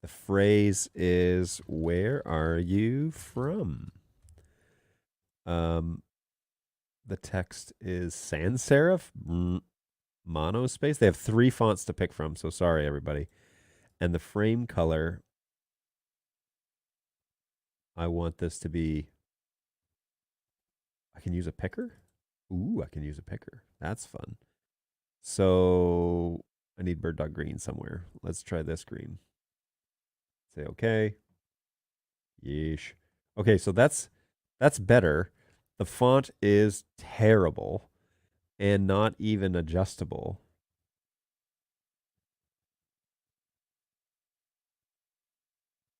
The phrase is, "Where are you from?" Um, the text is sans serif, monospace. They have 3 fonts to pick from, so sorry everybody. And the frame color, I want this to be. I can use a picker. Ooh, I can use a picker. That's fun. So I need bird dog green somewhere. Let's try this green. Say okay. Yeesh. Okay, so that's better. The font is terrible and not even adjustable.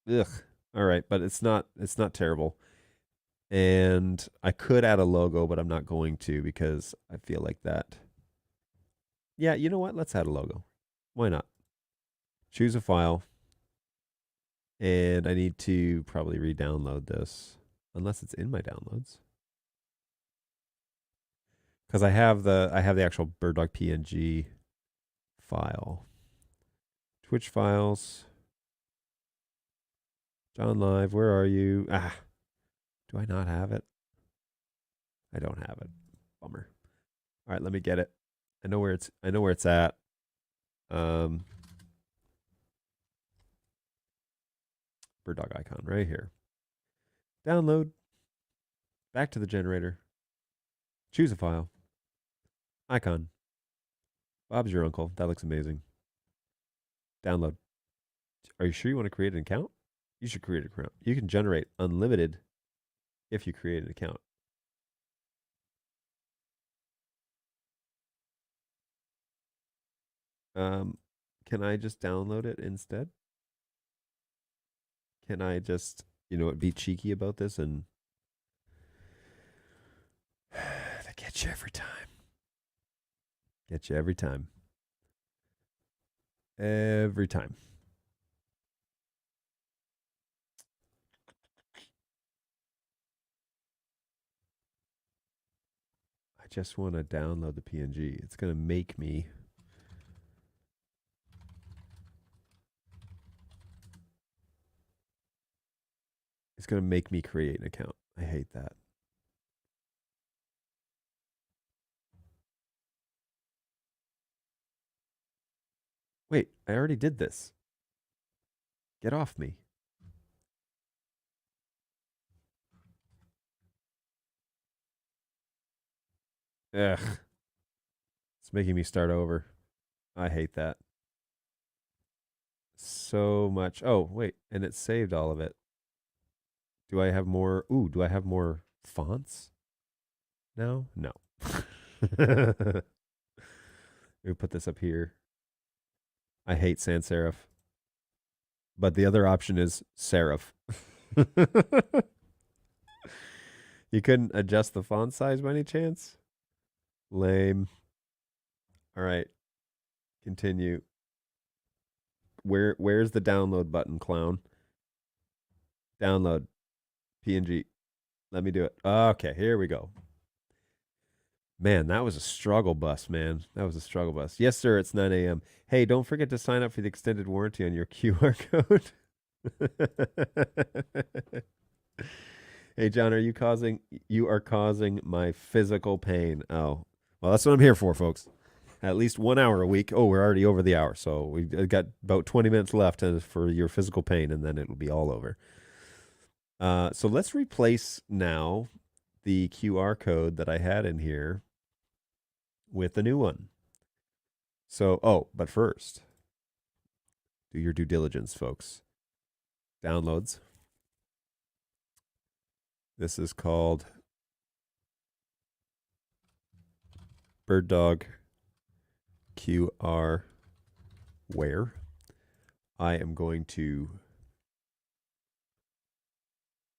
Ugh. All right, but it's not terrible. And I could add a logo, but I'm not going to because I feel like that. Yeah, you know what? Let's add a logo. Why not? Choose a file. And I need to probably re-download this unless it's in my downloads. Because I have the actual bird dog PNG file. Twitch files. John Live, where are you? Do I not have it? I don't have it. Bummer. All right, let me get it. I know where it's at. Bird dog icon right here. Download. Back to the generator. Choose a file. Icon. Bob's your uncle. That looks amazing. Download. Are you sure you want to create an account? You should create an account. You can generate unlimited if you create an account. Can I just download it instead? Can I just, be cheeky about this and they get you every time. Get you every time. Every time. I just want to download the PNG. It's going to make me. It's going to make me create an account. I hate that. Wait, I already did this. Get off me. Ugh. It's making me start over. I hate that so much. Oh, wait. And it saved all of it. Do I have more? Ooh, do I have more fonts? No? No. We put this up here. I hate sans serif. But the other option is serif. You couldn't adjust the font size by any chance? Lame. All right. Continue. Where's the download button, clown? Download. PNG. Let me do it. Okay, here we go. Man, that was a struggle bus, man. That was a struggle bus. Yes, sir, it's 9 a.m. Hey, don't forget to sign up for the extended warranty on your QR code. Hey, John, you are causing my physical pain. Oh, well, that's what I'm here for, folks. At least 1 hour a week. Oh, we're already over the hour. So we've got about 20 minutes left for your physical pain, and then it'll be all over. So let's replace now the QR code that I had in here with a new one. So, but first, do your due diligence, folks. Downloads. This is called Bird Dog QR Where. I am going to.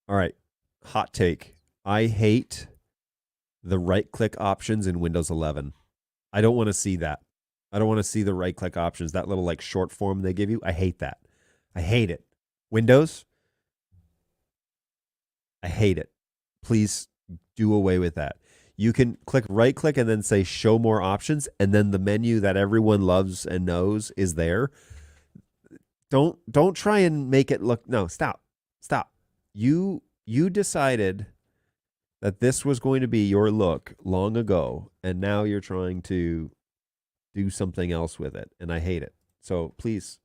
All right, hot take. I hate the right click options in Windows 11. I don't want to see that. I don't want to see the right click options, that little like short form they give you. I hate that. I hate it. Windows, I hate it. Please do away with that. you can right click and then say show more options, and then the menu that everyone loves and knows is there. Don't try and make it look. No, stop. Stop. You decided that this was going to be your look long ago, and now you're trying to do something else with it, and I hate it. So please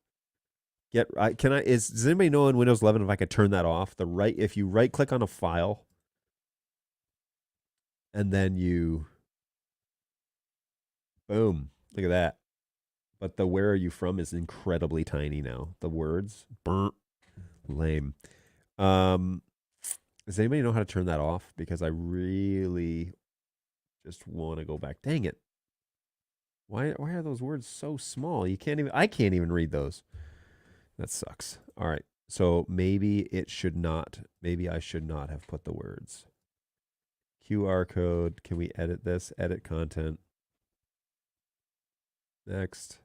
can I does anybody know in Windows 11 if I could turn that off? If you right click on a file and then you boom, look at that. But the where are you from is incredibly tiny now. The words burnt lame. Does anybody know how to turn that off? Because I really just want to go back. Dang it. Why are those words so small? I can't even read those. That sucks. All right. So maybe I should not have put the words. QR code. Can we edit this? Edit content. Next.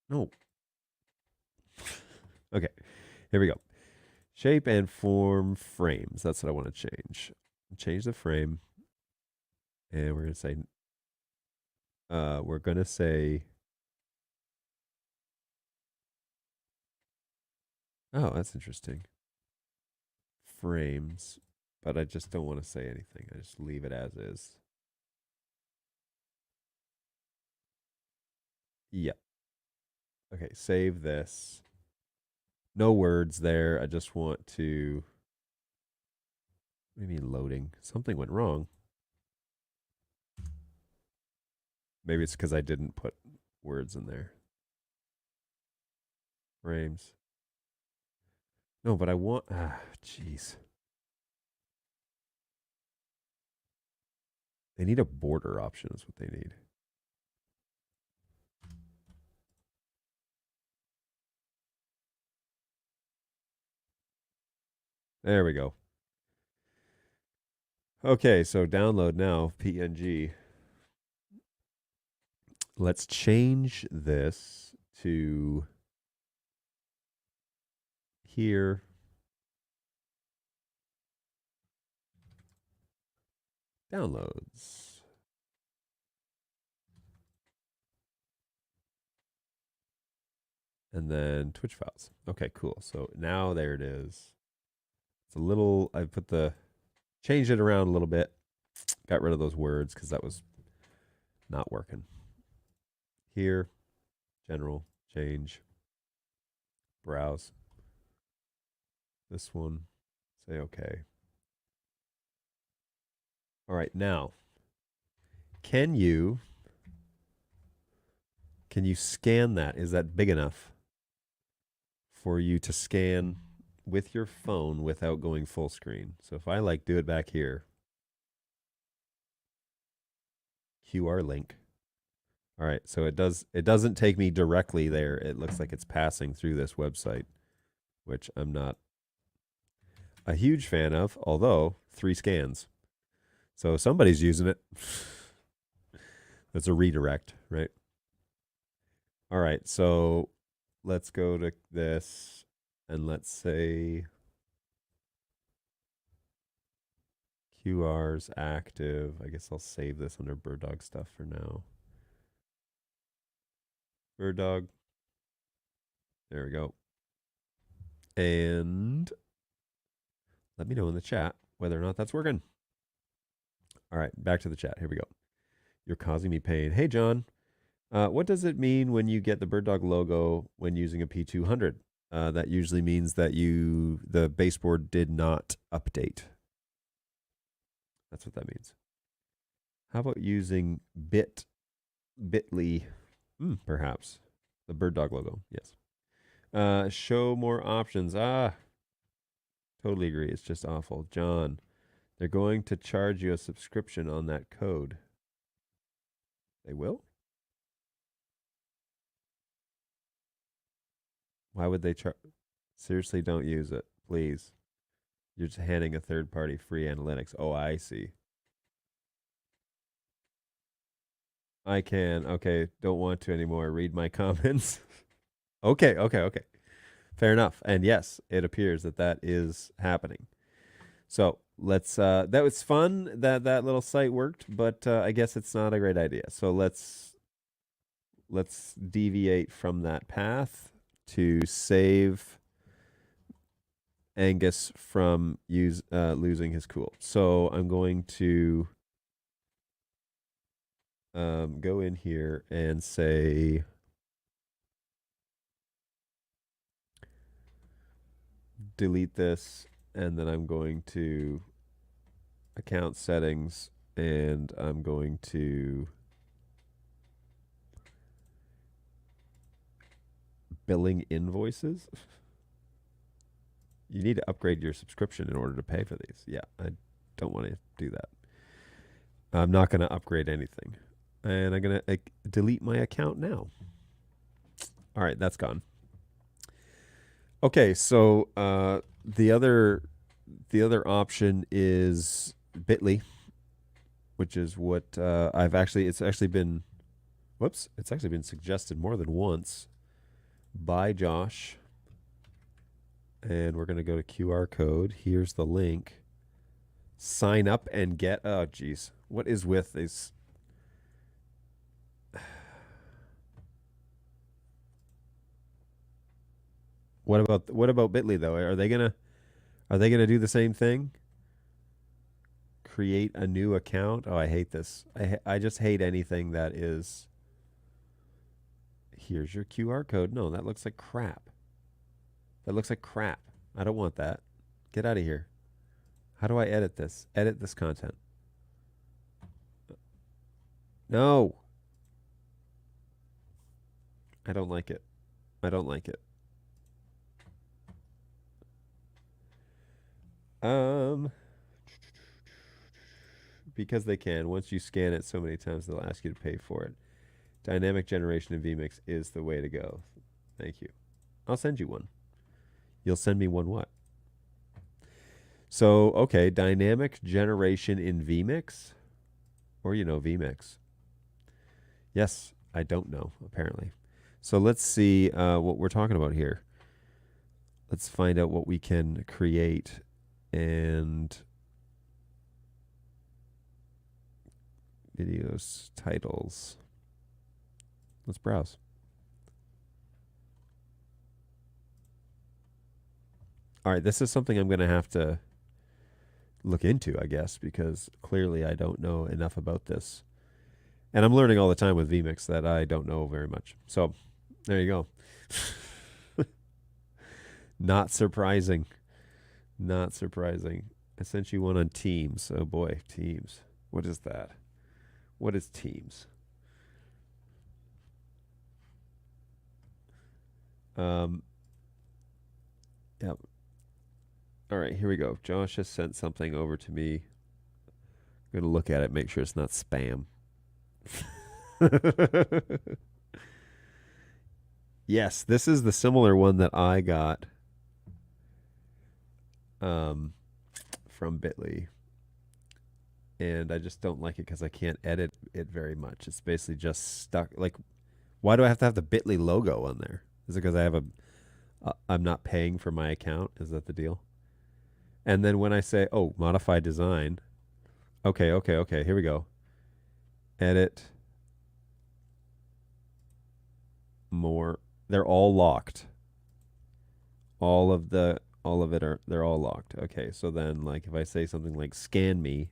No. Okay. Here we go. Shape and form frames. That's what I want to change. Change the frame. And we're going to say oh, that's interesting. Frames, but I just don't want to say anything. I just leave it as is. Yep. Okay, save this. No words there. I just want to. What do you mean loading? Something went wrong. Maybe it's because I didn't put words in there. Frames. No, but I want. Jeez. They need a border option, is what they need. There we go. Okay, so download now, PNG. Let's change this to here. Downloads. And then Twitch files. Okay, cool. So now there it is. It's a little, changed it around a little bit. Got rid of those words because that was not working. Here, general, change, browse. This one, say okay. All right, now, can you scan that? Is that big enough for you to scan with your phone without going full screen? So if I do it back here, QR link. All right, so it doesn't take me directly there. It looks like it's passing through this website, which I'm not a huge fan of, although 3 scans. So somebody's using it. That's a redirect, right? All right, so let's go to this and let's say QR's active. I guess I'll save this under bird dog stuff for now. Bird dog. There we go. And let me know in the chat whether or not that's working. All right, back to the chat. Here we go. You're causing me pain. Hey, John. What does it mean when you get the bird dog logo when using a P200? That usually means that the baseboard did not update. That's what that means. How about using bit.ly, perhaps? The bird dog logo, yes. Show more options. Totally agree. It's just awful. John, they're going to charge you a subscription on that code. They will? Why would they charge? Seriously, don't use it, please. You're just handing a third party free analytics. Oh, I see. I can. Okay, don't want to anymore. Read my comments. Okay. Fair enough. And yes, it appears that is happening. So let's that was fun that that little site worked, but I guess it's not a great idea. So let's deviate from that path to save Angus from losing his cool. So I'm going to go in here and say delete this, and then I'm going to account settings, and I'm going to billing invoices. You need to upgrade your subscription in order to pay for these. Yeah, I don't want to do that. I'm not going to upgrade anything. And I'm going to delete my account now. All right, that's gone. Okay, so the other option is Bitly, which is what it's actually been suggested more than once by Josh. And we're going to go to QR code. Here's the link. Sign up and get. Oh, geez. What is with these? What about Bitly though? Are they gonna do the same thing? Create a new account? Oh, I hate this. I just hate anything that is. Here's your QR code. No, that looks like crap. That looks like crap. I don't want that. Get out of here. How do I edit this? Edit this content. No. I don't like it. I don't like it. Because they can. Once you scan it so many times, they'll ask you to pay for it. Dynamic generation in vMix is the way to go. Thank you. I'll send you one. You'll send me one what? So, okay, dynamic generation in vMix? Or, vMix. Yes, I don't know, apparently. So let's see what we're talking about here. Let's find out what we can create and videos, titles. Let's browse. All right, this is something I'm going to have to look into, I guess, because clearly I don't know enough about this. And I'm learning all the time with vMix that I don't know very much. So there you go. Not surprising. Not surprising. I sent you one on Teams. Oh boy, Teams. What is that? What is Teams? Yep. All right, here we go. Josh has sent something over to me. I'm going to look at it, make sure it's not spam. Yes, this is the similar one that I got from Bitly. And I just don't like it because I can't edit it very much. It's basically just stuck. Like, why do I have to have the Bitly logo on there? Is it because I'm not paying for my account? Is that the deal? And then when I say, oh, modify design. Okay. Here we go. Edit. More. They're all locked. All of it they're all locked. Okay, so then like if I say something like scan me,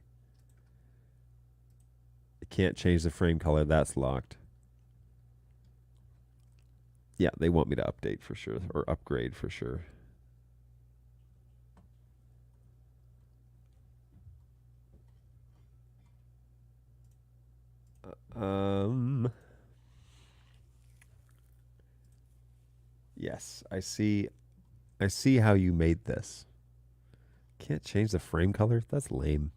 I can't change the frame color, that's locked. Yeah, they want me to update for sure or upgrade for sure. Yes, I see how you made this. Can't change the frame color? That's lame.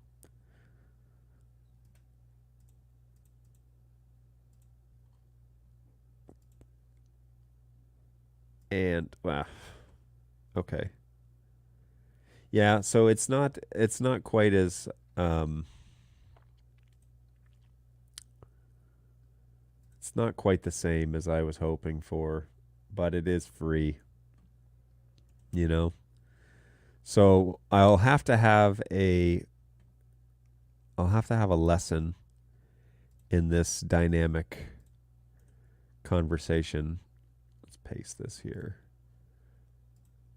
And wow. Okay. Yeah, so it's not quite as it's not quite the same as I was hoping for, but it is free, you know? So I'll have to have a lesson in this dynamic conversation. Let's paste this here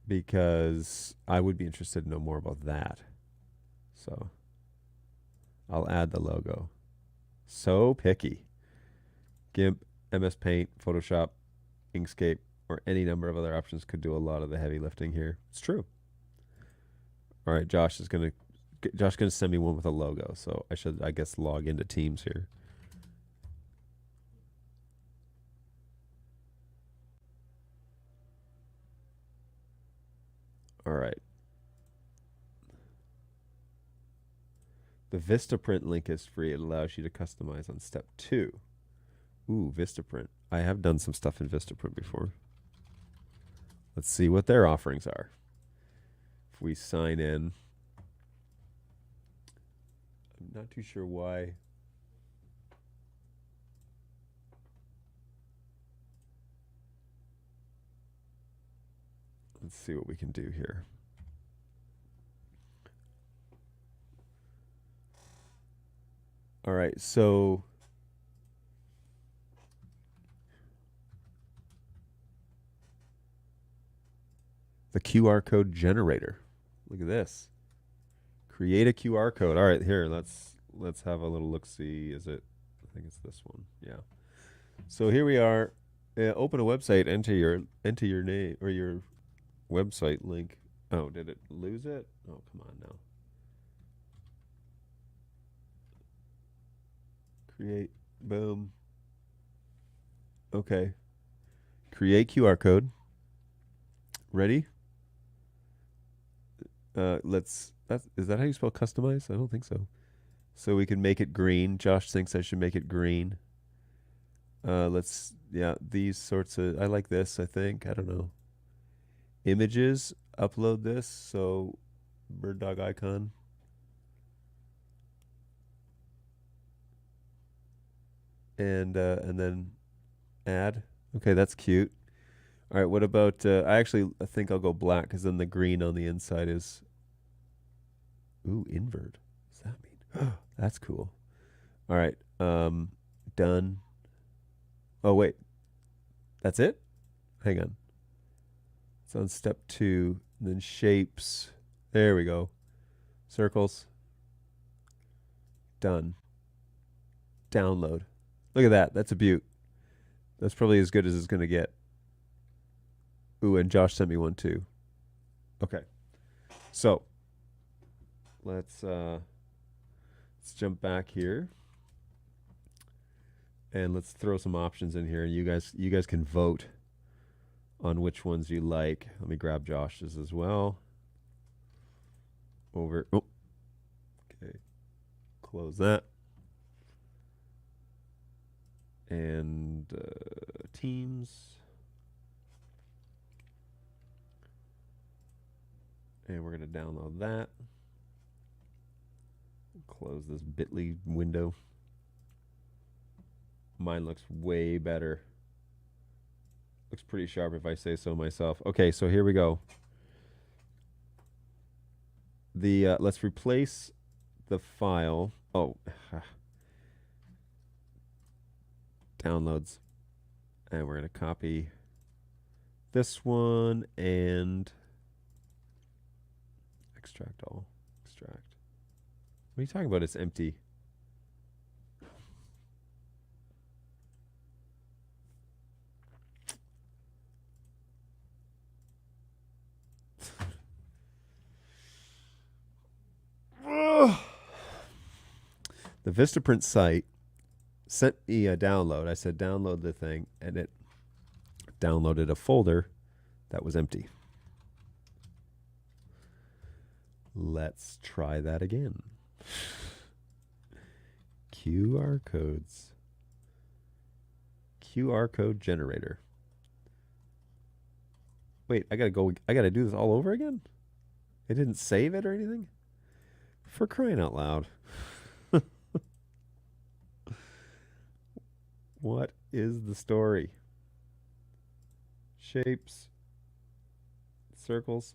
because I would be interested to know more about that. So I'll add the logo. So picky. GIMP, MS Paint, Photoshop, Inkscape, or any number of other options could do a lot of the heavy lifting here. It's true. All right, Josh is gonna send me one with a logo, so I should, I guess, log into Teams here. All right. The Vistaprint link is free. It allows you to customize on step 2. Ooh, Vistaprint. I have done some stuff in Vistaprint before. Let's see what their offerings are. If we sign in, I'm not too sure why. Let's see what we can do here. All right, so the QR code generator. Look at this. Create a QR code. All right, here, let's have a little look see. Is it, I think it's this one. Yeah. So here we are. Open a website, enter your name or your website link. Oh, did it lose it? Oh, come on now. Create, boom. Okay. Create QR code. Ready? Is that how you spell customize? I don't think so. So we can make it green. Josh thinks I should make it green. Yeah, these sorts of, I like this, I think. I don't know. Images, upload this. So bird dog icon. And then add. Okay, that's cute. All right, what about, I think I'll go black because then the green on the inside is, ooh, invert. What does that mean? That's cool. All right, done. Oh, wait. That's it? Hang on. It's on step 2. And then shapes. There we go. Circles. Done. Download. Look at that. That's a beaut. That's probably as good as it's going to get. Ooh, and Josh sent me one too. Okay. So let's jump back here. And let's throw some options in here, and you guys can vote on which ones you like. Let me grab Josh's as well. Over. Oh. Okay. Close that. And Teams. And we're going to download that. Close this bit.ly window. Mine looks way better. Looks pretty sharp if I say so myself. Okay, so here we go. Let's replace the file. Oh, downloads. And we're going to copy this one and extract all. Extract. What are you talking about? It's empty. The Vistaprint site sent me a download. I said, download the thing, and it downloaded a folder that was empty. Let's try that again. QR codes. QR code generator. Wait, I gotta do this all over again? It didn't save it or anything? For crying out loud. What is the story? Shapes. Circles.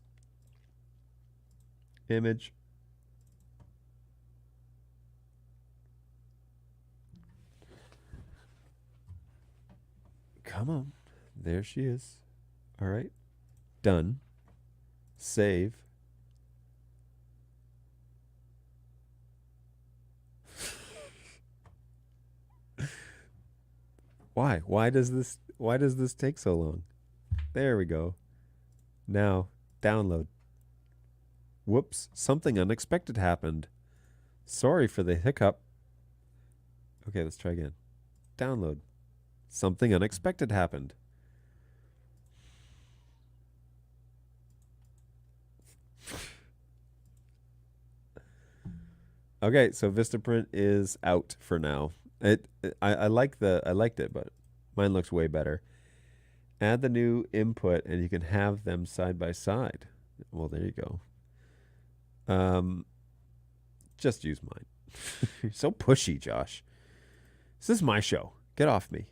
Image. Come on. There she is. All right. Done. Save. Why? Why does this take so long? There we go. Now, download. Whoops, something unexpected happened. Sorry for the hiccup. Okay, let's try again. Download. Something unexpected happened. Okay, so Vistaprint is out for now. I liked it, but mine looks way better. Add the new input and you can have them side by side. Well, there you go. Just use mine. You're so pushy, Josh. This is my show. Get off me.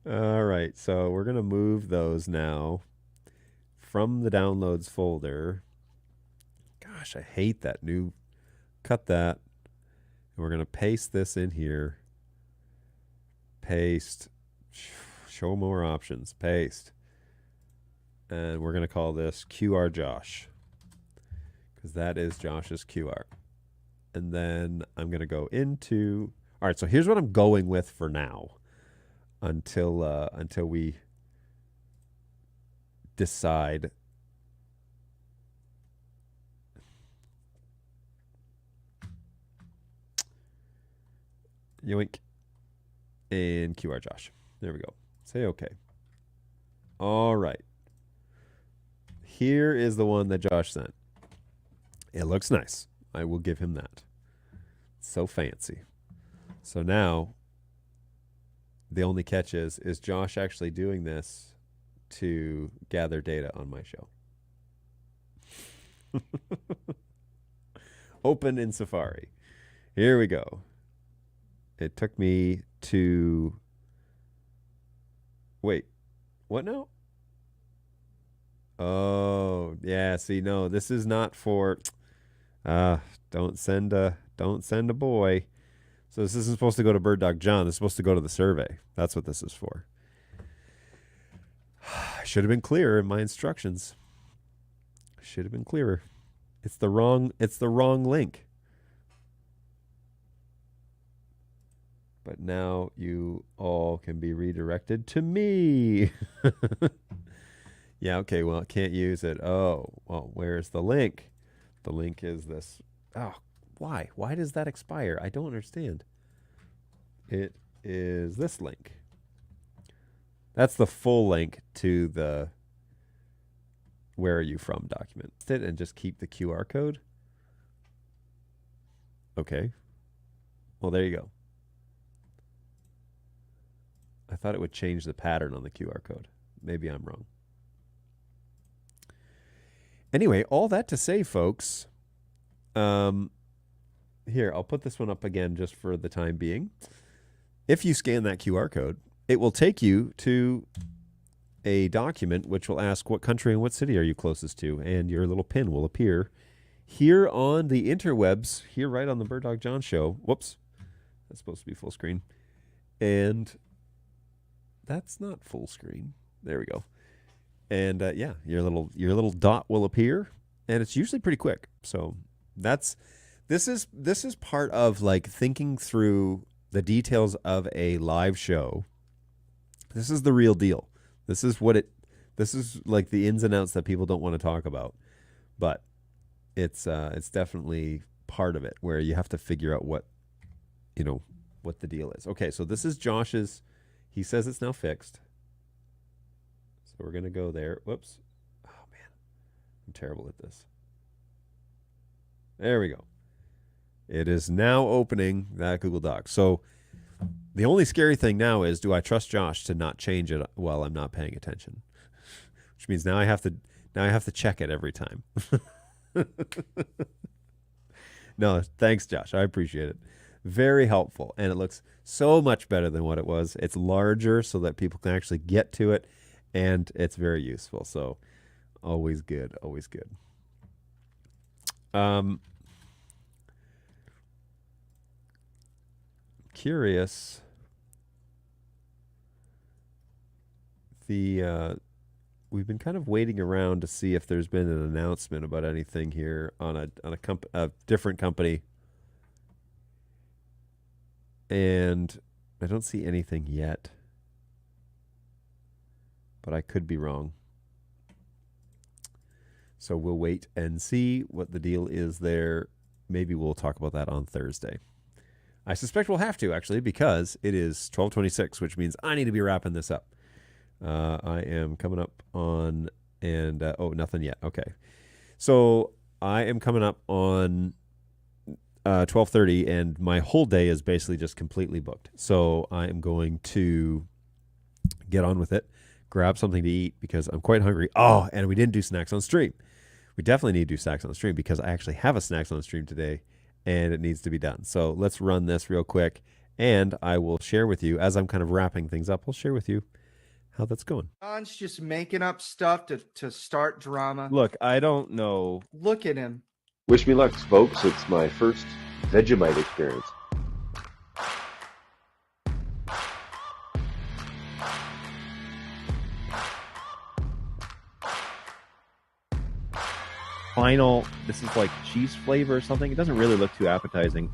All right, so we're going to move those now from the downloads folder. Gosh, I hate that new. Cut that. And we're going to paste this in here. Paste. Show more options. Paste. And we're going to call this QR Josh, because that is Josh's QR. And then I'm going to go into. All right, so here's what I'm going with for now, until we decide. Yoink. And QR Josh. There we go. Say okay. All right. Here is the one that Josh sent. It looks nice. I will give him that. So fancy. So now, the only catch is Josh actually doing this to gather data on my show? Open in Safari. Here we go. It took me to... Wait, what now? Oh, yeah, see, no, this is not for... don't send a boy. So this isn't supposed to go to Bird Dog John. This is supposed to go to the survey. That's what this is for. I should have been clearer in my instructions. Should have been clearer. It's the wrong link. But now you all can be redirected to me. Yeah, okay, well, can't use it. Oh, well, where's the link? The link is this. Oh, why? Why does that expire? I don't understand. It is this link. That's the full link to the where are you from document. And just keep the QR code. Okay. Well, there you go. I thought it would change the pattern on the QR code. Maybe I'm wrong. Anyway, all that to say, folks, here, I'll put this one up again just for the time being. If you scan that QR code, it will take you to a document which will ask what country and what city are you closest to, and your little pin will appear here on the interwebs, here right on the Bird Dog John show. Whoops, that's supposed to be full screen. And that's not full screen. There we go. And yeah, your little dot will appear, and it's usually pretty quick. So this is part of like thinking through the details of a live show. This is the real deal. This is like the ins and outs that people don't want to talk about, but it's definitely part of it where you have to figure out what the deal is. Okay, so this is Josh's. He says it's now fixed. So we're going to go there. Whoops. Oh, man. I'm terrible at this. There we go. It is now opening that Google Doc. So the only scary thing now is, do I trust Josh to not change it while I'm not paying attention? Which means now I have to check it every time. No, thanks, Josh. I appreciate it. Very helpful. And it looks so much better than what it was. It's larger so that people can actually get to it. and it's very useful. So always good, always good. Curious. We've been kind of waiting around to see if there's been an announcement about anything here on a different company, and I don't see anything yet, but I could be wrong. So we'll wait and see what the deal is there. Maybe we'll talk about that on Thursday. I suspect we'll have to, actually, because it is 12:26, which means I need to be wrapping this up. I am coming up on, and nothing yet. Okay. So I am coming up on 12:30, and my whole day is basically just completely booked. So I am going to get on with it, grab something to eat because I'm quite hungry. Oh, and we didn't do snacks on stream. We definitely need to do snacks on the stream because I actually have a snacks on the stream today, and it needs to be done. So let's run this real quick, and I will share with you, as I'm kind of wrapping things up, I'll share with you how that's going.
John's just making up stuff to start drama.
Look, I don't know.
Look at him.
Wish me luck, folks. It's my first Vegemite experience.
Final, this is like cheese flavor or something. It doesn't really look too appetizing.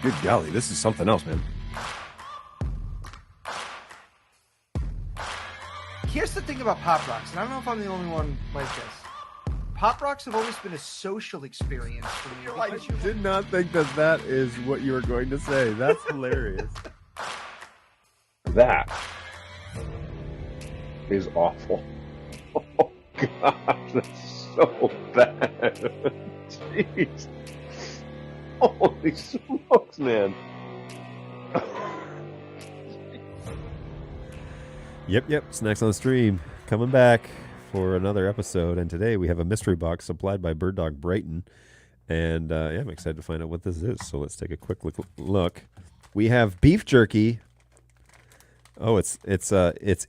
Good golly, this is something else, man.
Here's the thing about Pop Rocks, and I don't know if I'm the only one like this. Pop Rocks have always been a social experience for me.
I did not think that is what you were going to say. That's hilarious.
That is awful. Oh, gosh, that's so bad. Jeez. Holy smokes, man.
Yep. Snacks on the stream coming back for another episode. And today we have a mystery box supplied by Bird Dog Brighton. And I'm excited to find out what this is. So let's take a quick look. We have beef jerky. Oh, it's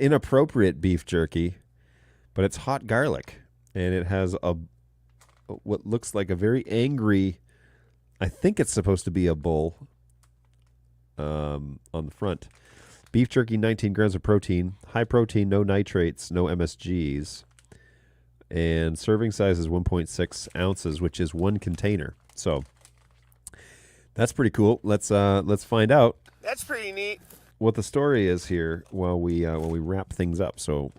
inappropriate beef jerky, but it's hot garlic, and it has what looks like a very angry. I think it's supposed to be a bull. On the front. Beef jerky, 19 grams of protein, high protein, no nitrates, no MSGs, and serving size is 1.6 ounces, which is one container. So that's pretty cool. Let's find out.
That's pretty neat.
What the story is here while we wrap things up. So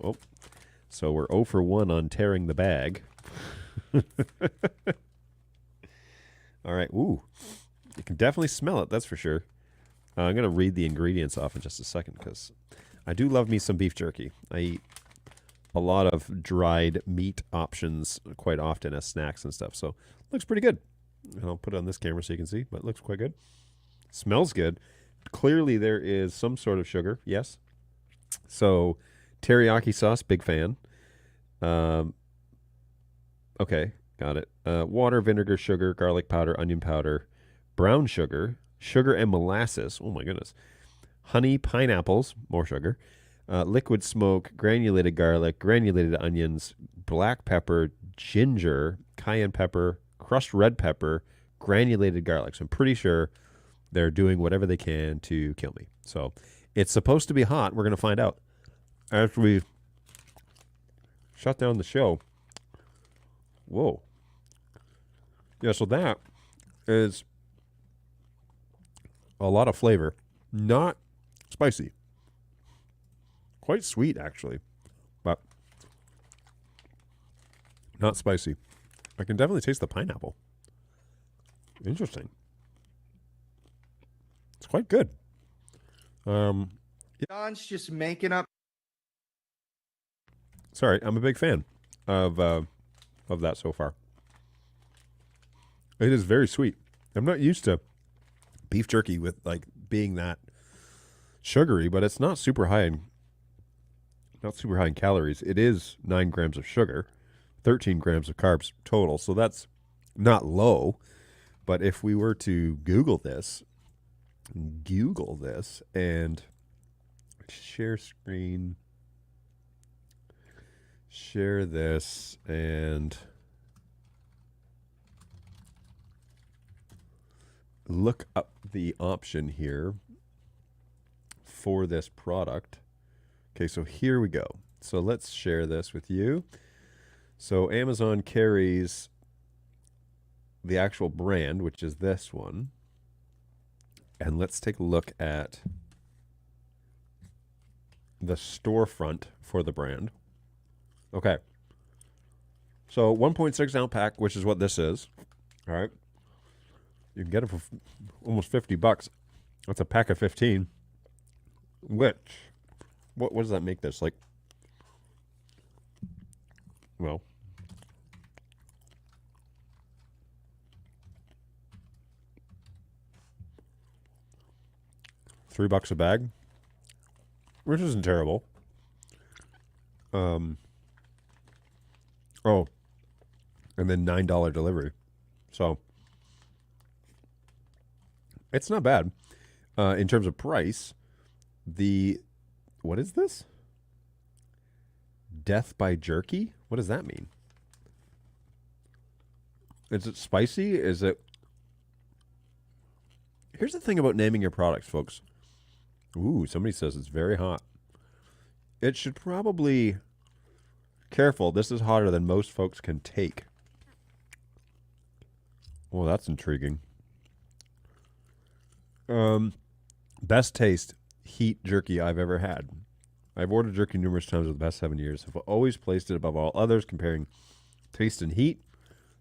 we're 0 for 1 on tearing the bag. All right. Ooh, you can definitely smell it. That's for sure. I'm going to read the ingredients off in just a second because I do love me some beef jerky. I eat a lot of dried meat options quite often as snacks and stuff. So it looks pretty good. And I'll put it on this camera so you can see, but it looks quite good. Smells good. Clearly there is some sort of sugar. Yes. So teriyaki sauce, big fan. Okay, got it. Water, vinegar, sugar, garlic powder, onion powder, brown sugar, sugar and molasses. Oh my goodness. Honey, pineapples, more sugar. Liquid smoke, granulated garlic, granulated onions, black pepper, ginger, cayenne pepper, crushed red pepper, granulated garlic. So I'm pretty sure they're doing whatever they can to kill me. So it's supposed to be hot. We're going to find out after we shut down the show. Whoa. Yeah, so that is a lot of flavor. Not spicy. Quite sweet, actually. But not spicy. I can definitely taste the pineapple. Interesting. It's quite good.
John's just making up.
Sorry, I'm a big fan of that so far. It is very sweet. I'm not used to beef jerky with like being that sugary, but it's not super high in calories. It is 9 grams of sugar, 13 grams of carbs total. So that's not low. But if we were to Google this and share screen. Share this and look up the option here for this product. Okay, so here we go. So let's share this with you. So Amazon carries the actual brand, which is this one. And let's take a look at the storefront for the brand. Okay. So 1.6 ounce pack, which is what this is. All right. You can get it for almost $50. That's a pack of 15. Which, what does that make this? Like, well, $3 a bag, which isn't terrible. Oh, and then $9 delivery. So it's not bad. In terms of price, what is this? Death by jerky? What does that mean? Is it spicy? Is it... Here's the thing about naming your products, folks. Ooh, somebody says it's very hot. It should probably... Careful, this is hotter than most folks can take. Well, that's intriguing. Best taste heat jerky I've ever had. I've ordered jerky numerous times over the past 7 years. I've always placed it above all others, comparing taste and heat.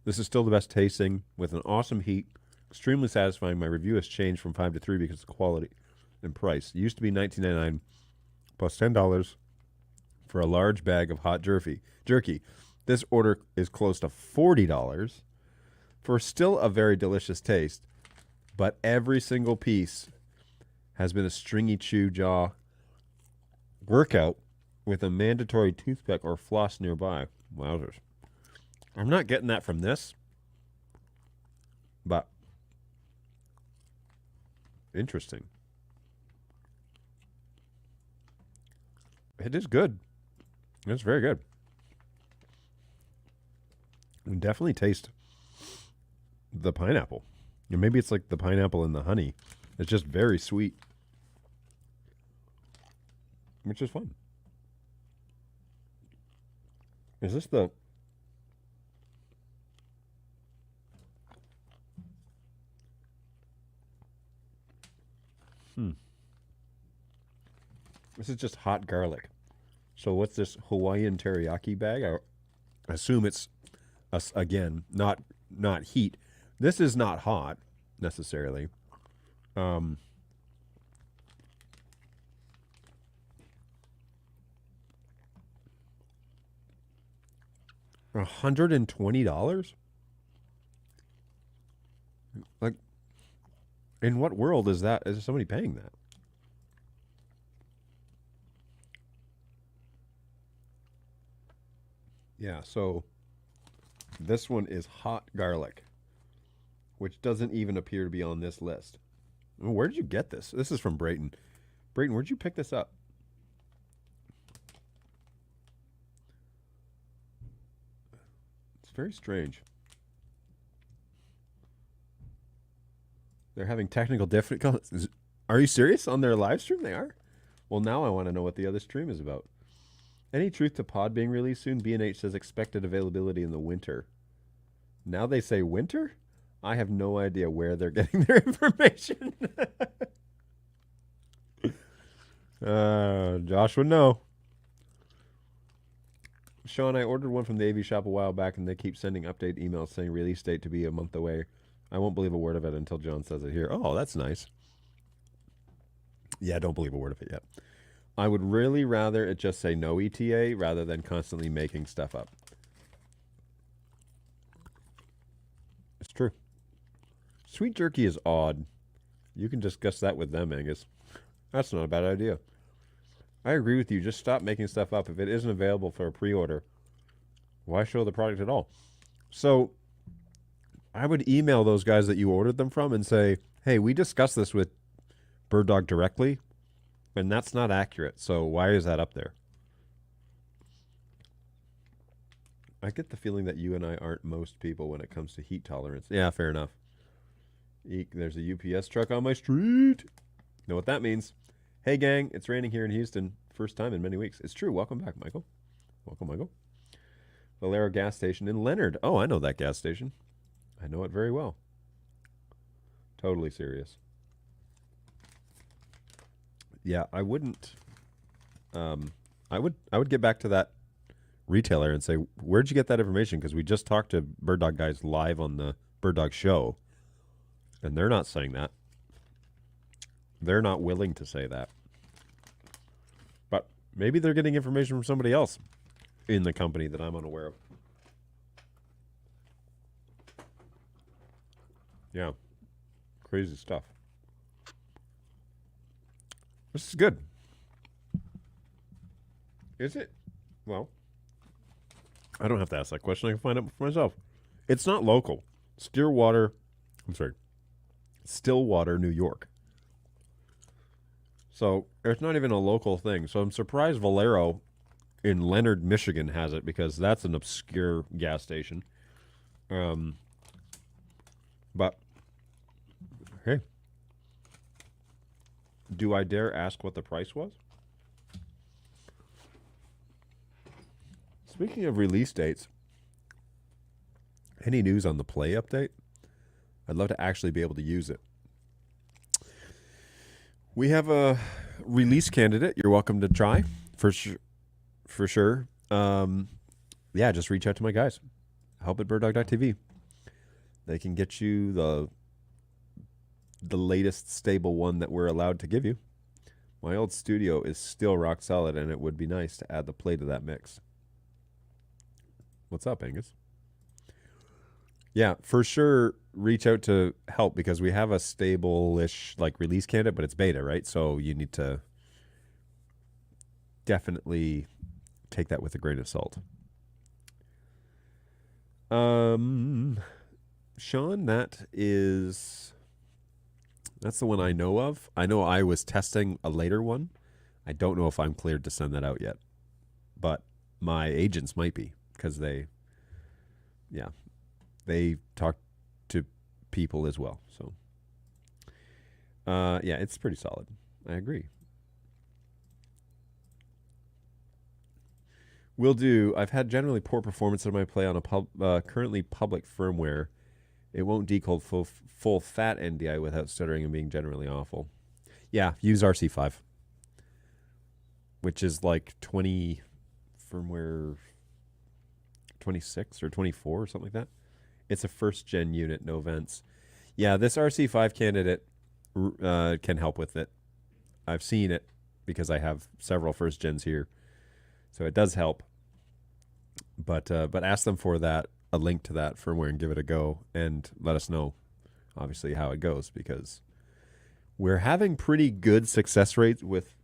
This is still the best tasting with an awesome heat. Extremely satisfying. My review has changed from 5 to 3 because of quality and price. It used to be $19.99 plus $10 for a large bag of hot jerky. This order is close to $40 for still a very delicious taste, but every single piece has been a stringy chew jaw workout with a mandatory toothpick or floss nearby. Wowzers. I'm not getting that from this, but interesting. It is good. It's very good. You can definitely taste the pineapple. And maybe it's like the pineapple and the honey. It's just very sweet, which is fun. Is this the... This is just hot garlic. So what's this Hawaiian teriyaki bag? I assume it's, again, not heat. This is not hot, necessarily. $120? Like, in what world is that? Is somebody paying that? Yeah, so this one is hot garlic, which doesn't even appear to be on this list. Where did you get this? This is from Brayton. Brayton, where'd you pick this up? It's very strange. They're having technical difficulties. Are you serious? On their live stream they are? Well, now I want to know what the other stream is about. Any truth to pod being released soon? B&H says expected availability in the winter. Now they say winter? I have no idea where they're getting their information. Josh would know. Sean, I ordered one from the AV shop a while back, and they keep sending update emails saying release date to be a month away. I won't believe a word of it until John says it here. Oh, that's nice. Yeah, don't believe a word of it yet. I would really rather it just say no ETA rather than constantly making stuff up. It's true. Sweet jerky is odd. You can discuss that with them, Angus. That's not a bad idea. I agree with you. Just stop making stuff up. If it isn't available for a pre-order, why show the product at all? So I would email those guys that you ordered them from and say, hey, we discussed this with Bird Dog directly. And that's not accurate. So why is that up there? I get the feeling that you and I aren't most people when it comes to heat tolerance. Yeah, fair enough. Eek, there's a UPS truck on my street. Know what that means? Hey, gang, it's raining here in Houston. First time in many weeks. It's true. Welcome back, Michael. Welcome, Michael. Valero gas station in Leonard. Oh, I know that gas station. I know it very well. Totally serious. Yeah, I wouldn't. I would get back to that retailer and say, where'd you get that information? Because we just talked to Bird Dog guys live on the Bird Dog show, and they're not saying that. They're not willing to say that. But maybe they're getting information from somebody else in the company that I'm unaware of. Yeah. Crazy stuff. This is good. Is it? Well, I don't have to ask that question. I can find out for myself. It's not local. Stillwater, New York. So it's not even a local thing. So I'm surprised Valero in Leonard, Michigan has it, because that's an obscure gas station. But hey, do I dare ask what the price was? Speaking of release dates, any news on the Play update? I'd love to actually be able to use it. We have a release candidate you're welcome to try, for sure. Yeah, just reach out to my guys. Help at birddog.tv. They can get you the latest stable one that we're allowed to give you. My old studio is still rock solid, and it would be nice to add the Play to that mix. What's up, Angus? Yeah, for sure, reach out to help, because we have a stable-ish release candidate, but it's beta, right? So you need to definitely take that with a grain of salt. Sean, that's the one I know of. I know I was testing a later one. I don't know if I'm cleared to send that out yet, but my agents might be, because they talk to people as well. So, yeah, it's pretty solid. I agree. Will do. I've had generally poor performance of my Play on a currently public firmware. It won't decode full fat NDI without stuttering and being generally awful. Yeah, use RC5, which is like 20 firmware 26 or 24 or something like that. It's a first gen unit, no vents. Yeah, this RC5 candidate can help with it. I've seen it because I have several first gens here, so it does help. But ask them for a link to that firmware and give it a go, and let us know, obviously, how it goes, because we're having pretty good success rates with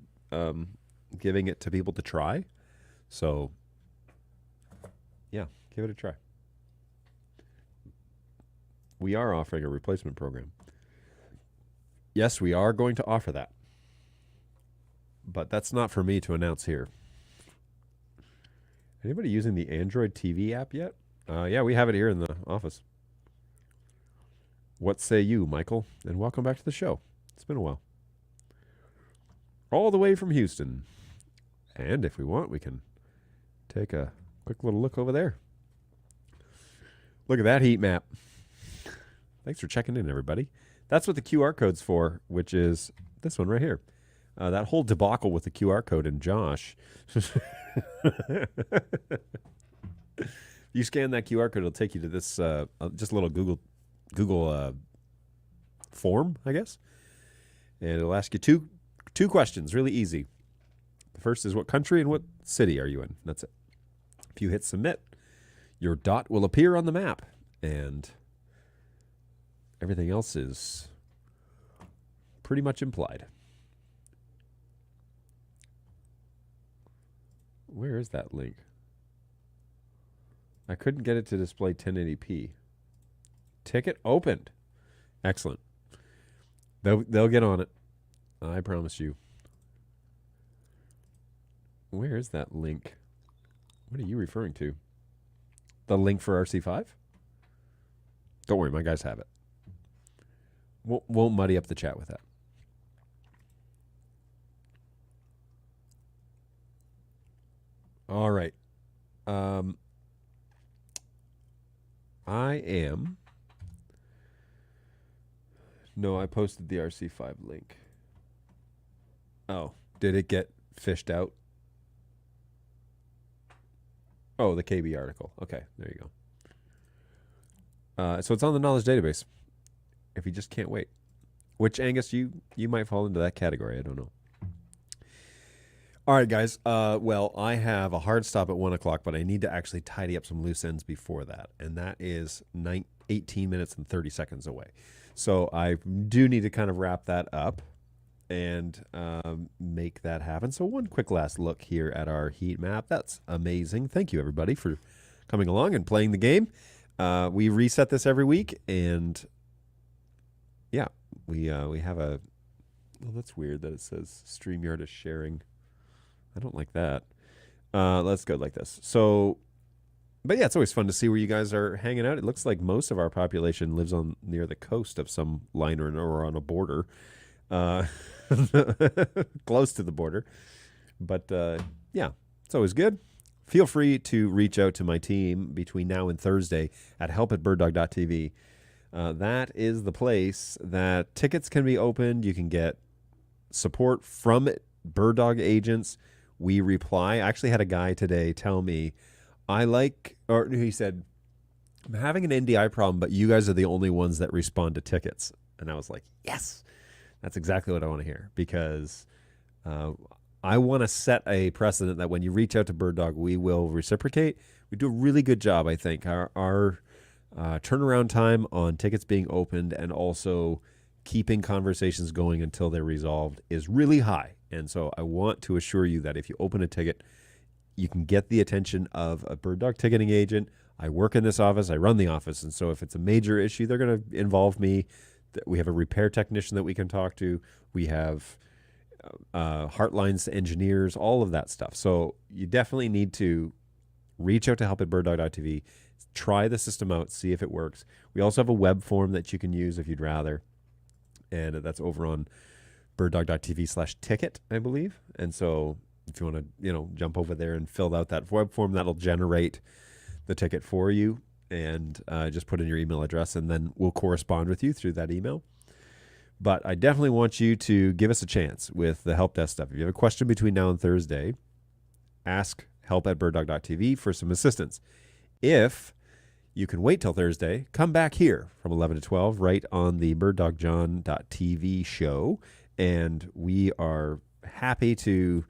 giving it to people to try. So, yeah, give it a try. We are offering a replacement program. Yes, we are going to offer that. But that's not for me to announce here. Anybody using the Android TV app yet? Yeah, we have it here in the office. What say you, Michael? And welcome back to the show. It's been a while. All the way from Houston. And if we want, we can take a quick little look over there. Look at that heat map. Thanks for checking in, everybody. That's what the QR code's for, which is this one right here. That whole debacle with the QR code and Josh. You scan that QR code, it'll take you to this just a little Google form, I guess. And it'll ask you two questions, really easy. The first is what country and what city are you in? That's it. If you hit submit, your dot will appear on the map, and everything else is pretty much implied. Where is that link? I couldn't get it to display 1080p. Ticket opened. Excellent. They'll get on it. I promise you. Where is that link? What are you referring to? The link for RC5? Don't worry, my guys have it. Won't muddy up the chat with that. All right. I posted the RC5 link. Oh, did it get fished out? Oh, the KB article. Okay, there you go. So it's on the knowledge database. If you just can't wait. Which, Angus, you might fall into that category. I don't know. All right, guys. Well, I have a hard stop at 1 o'clock, but I need to actually tidy up some loose ends before that. And that is 18 minutes and 30 seconds away. So I do need to kind of wrap that up and make that happen. So one quick last look here at our heat map. That's amazing. Thank you, everybody, for coming along and playing the game. We reset this every week, and yeah, we have a... Well, that's weird that it says StreamYard is sharing. I don't like that. Let's go like this. So, but yeah, it's always fun to see where you guys are hanging out. It looks like most of our population lives on near the coast of some liner or on a border. Close to the border. But yeah, it's always good. Feel free to reach out to my team between now and Thursday at help@birddog.tv. That is the place that tickets can be opened. You can get support from Bird Dog agents. We reply. I actually had a guy today tell me, he said, I'm having an NDI problem, but you guys are the only ones that respond to tickets. And I was like, yes, that's exactly what I want to hear, because I want to set a precedent that when you reach out to Bird Dog, we will reciprocate. We do a really good job, I think. Our turnaround time on tickets being opened and also keeping conversations going until they're resolved is really high. And so I want to assure you that if you open a ticket, you can get the attention of a Bird Dog ticketing agent. I work in this office. I run the office. And so if it's a major issue, they're going to involve me. We have a repair technician that we can talk to. We have Heartlines engineers, all of that stuff. So you definitely need to reach out to help@birddog.tv. Try the system out, see if it works. We also have a web form that you can use if you'd rather. And that's over on birddog.tv/ticket, I believe. And so if you want to, jump over there and fill out that web form, that'll generate the ticket for you. And just put in your email address, and then we'll correspond with you through that email. But I definitely want you to give us a chance with the help desk stuff. If you have a question between now and Thursday, ask help@birddog.tv for some assistance. If you can wait till Thursday, come back here from 11 to 12 right on the birddogjohn.tv show, and we are happy to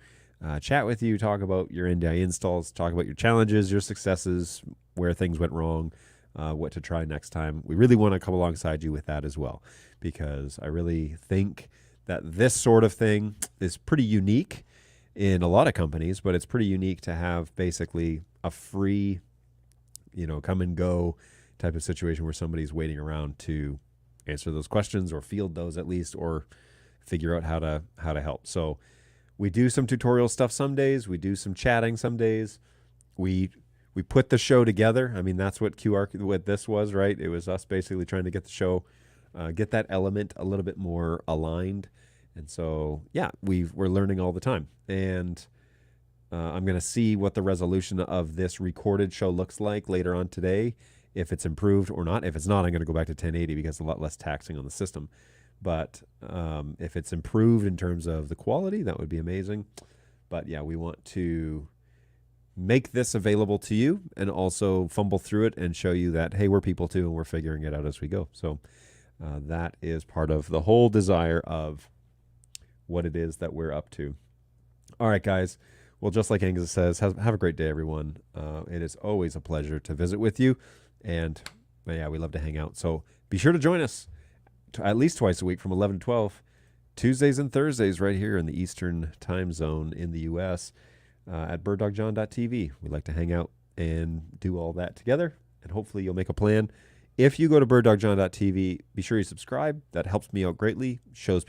chat with you, talk about your NDI installs, talk about your challenges, your successes, where things went wrong, what to try next time. We really want to come alongside you with that as well, because I really think that this sort of thing is pretty unique in a lot of companies, but it's pretty unique to have basically a free, come and go type of situation where somebody's waiting around to answer those questions or field those at least, or figure out how to help. So we do some tutorial stuff some days. We do some chatting some days. We put the show together. I mean, that's what what this was, right? It was us basically trying to get the show, get that element a little bit more aligned. And so, yeah, we're learning all the time. And I'm going to see what the resolution of this recorded show looks like later on today, if it's improved or not. If it's not, I'm going to go back to 1080 because it's a lot less taxing on the system. But if it's improved in terms of the quality, that would be amazing. But yeah, we want to make this available to you and also fumble through it and show you that, hey, we're people too, and we're figuring it out as we go. So that is part of the whole desire of what it is that we're up to. All right, guys. Well, just like Angus says, have a great day, everyone. It is always a pleasure to visit with you. And yeah, we love to hang out. So be sure to join us at least twice a week from 11 to 12, Tuesdays and Thursdays right here in the Eastern time zone in the U.S. At birddogjohn.tv. We like to hang out and do all that together, and hopefully you'll make a plan. If you go to birddogjohn.tv, be sure you subscribe. That helps me out greatly. Shows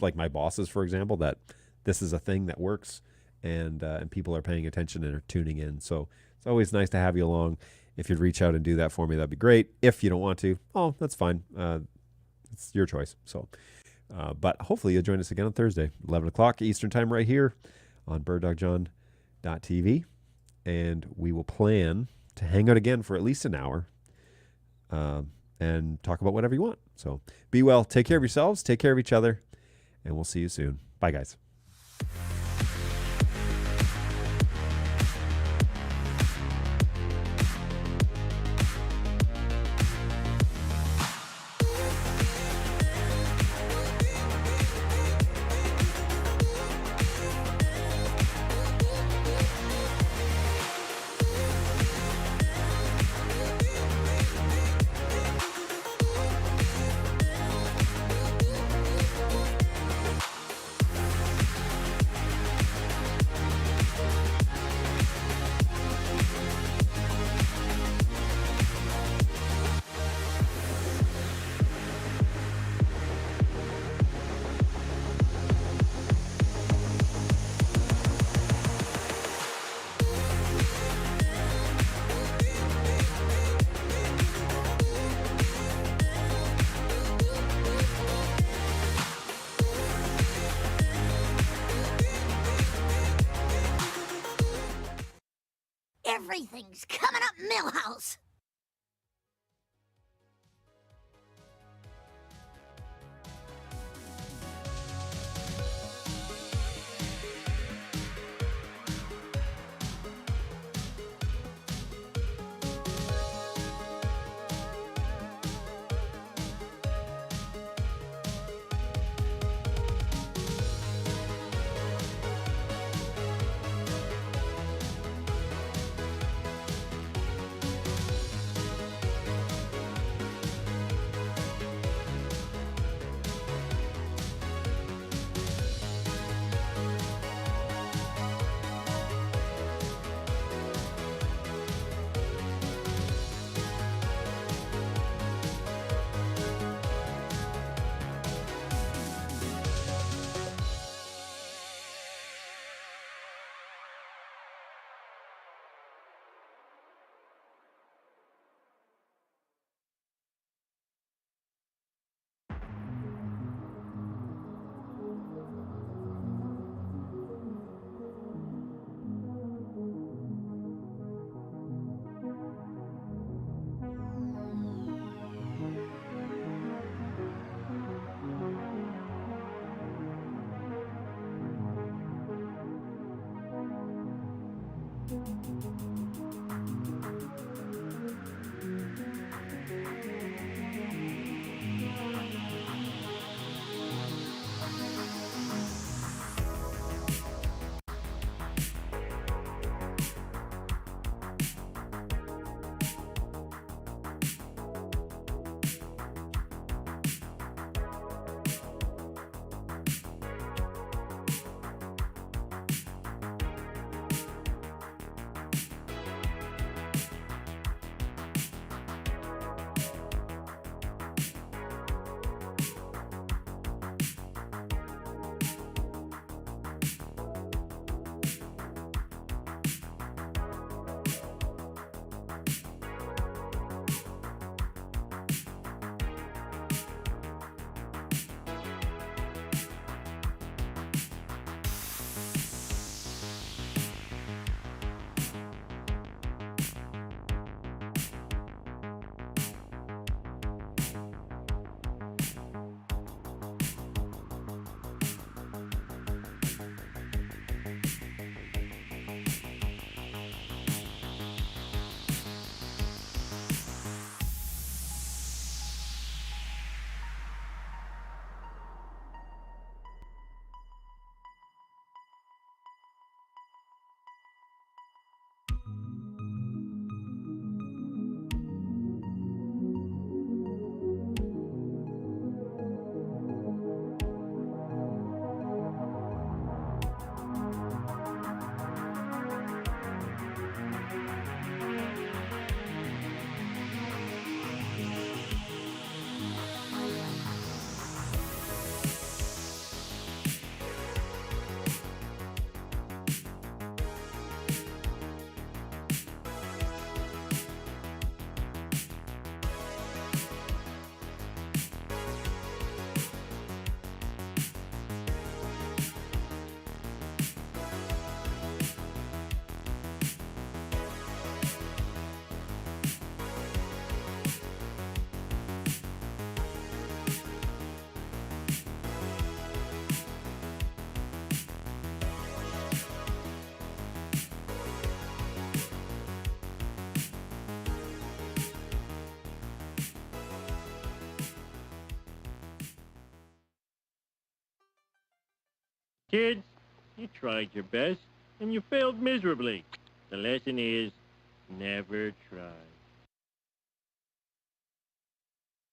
like my bosses, for example, that this is a thing that works, and people are paying attention and are tuning in. So it's always nice to have you along. If you'd reach out and do that for me, that'd be great. If you don't want to, oh, that's fine. It's your choice. So, but hopefully you'll join us again on Thursday, 11 o'clock Eastern time, right here on birddogjohn.tv. And we will plan to hang out again for at least an hour and talk about whatever you want. So be well. Take care of yourselves. Take care of each other. And we'll see you soon. Bye, guys.
Everything's coming up Millhouse.
Kids, you tried your best, and you failed miserably. The lesson is, never try.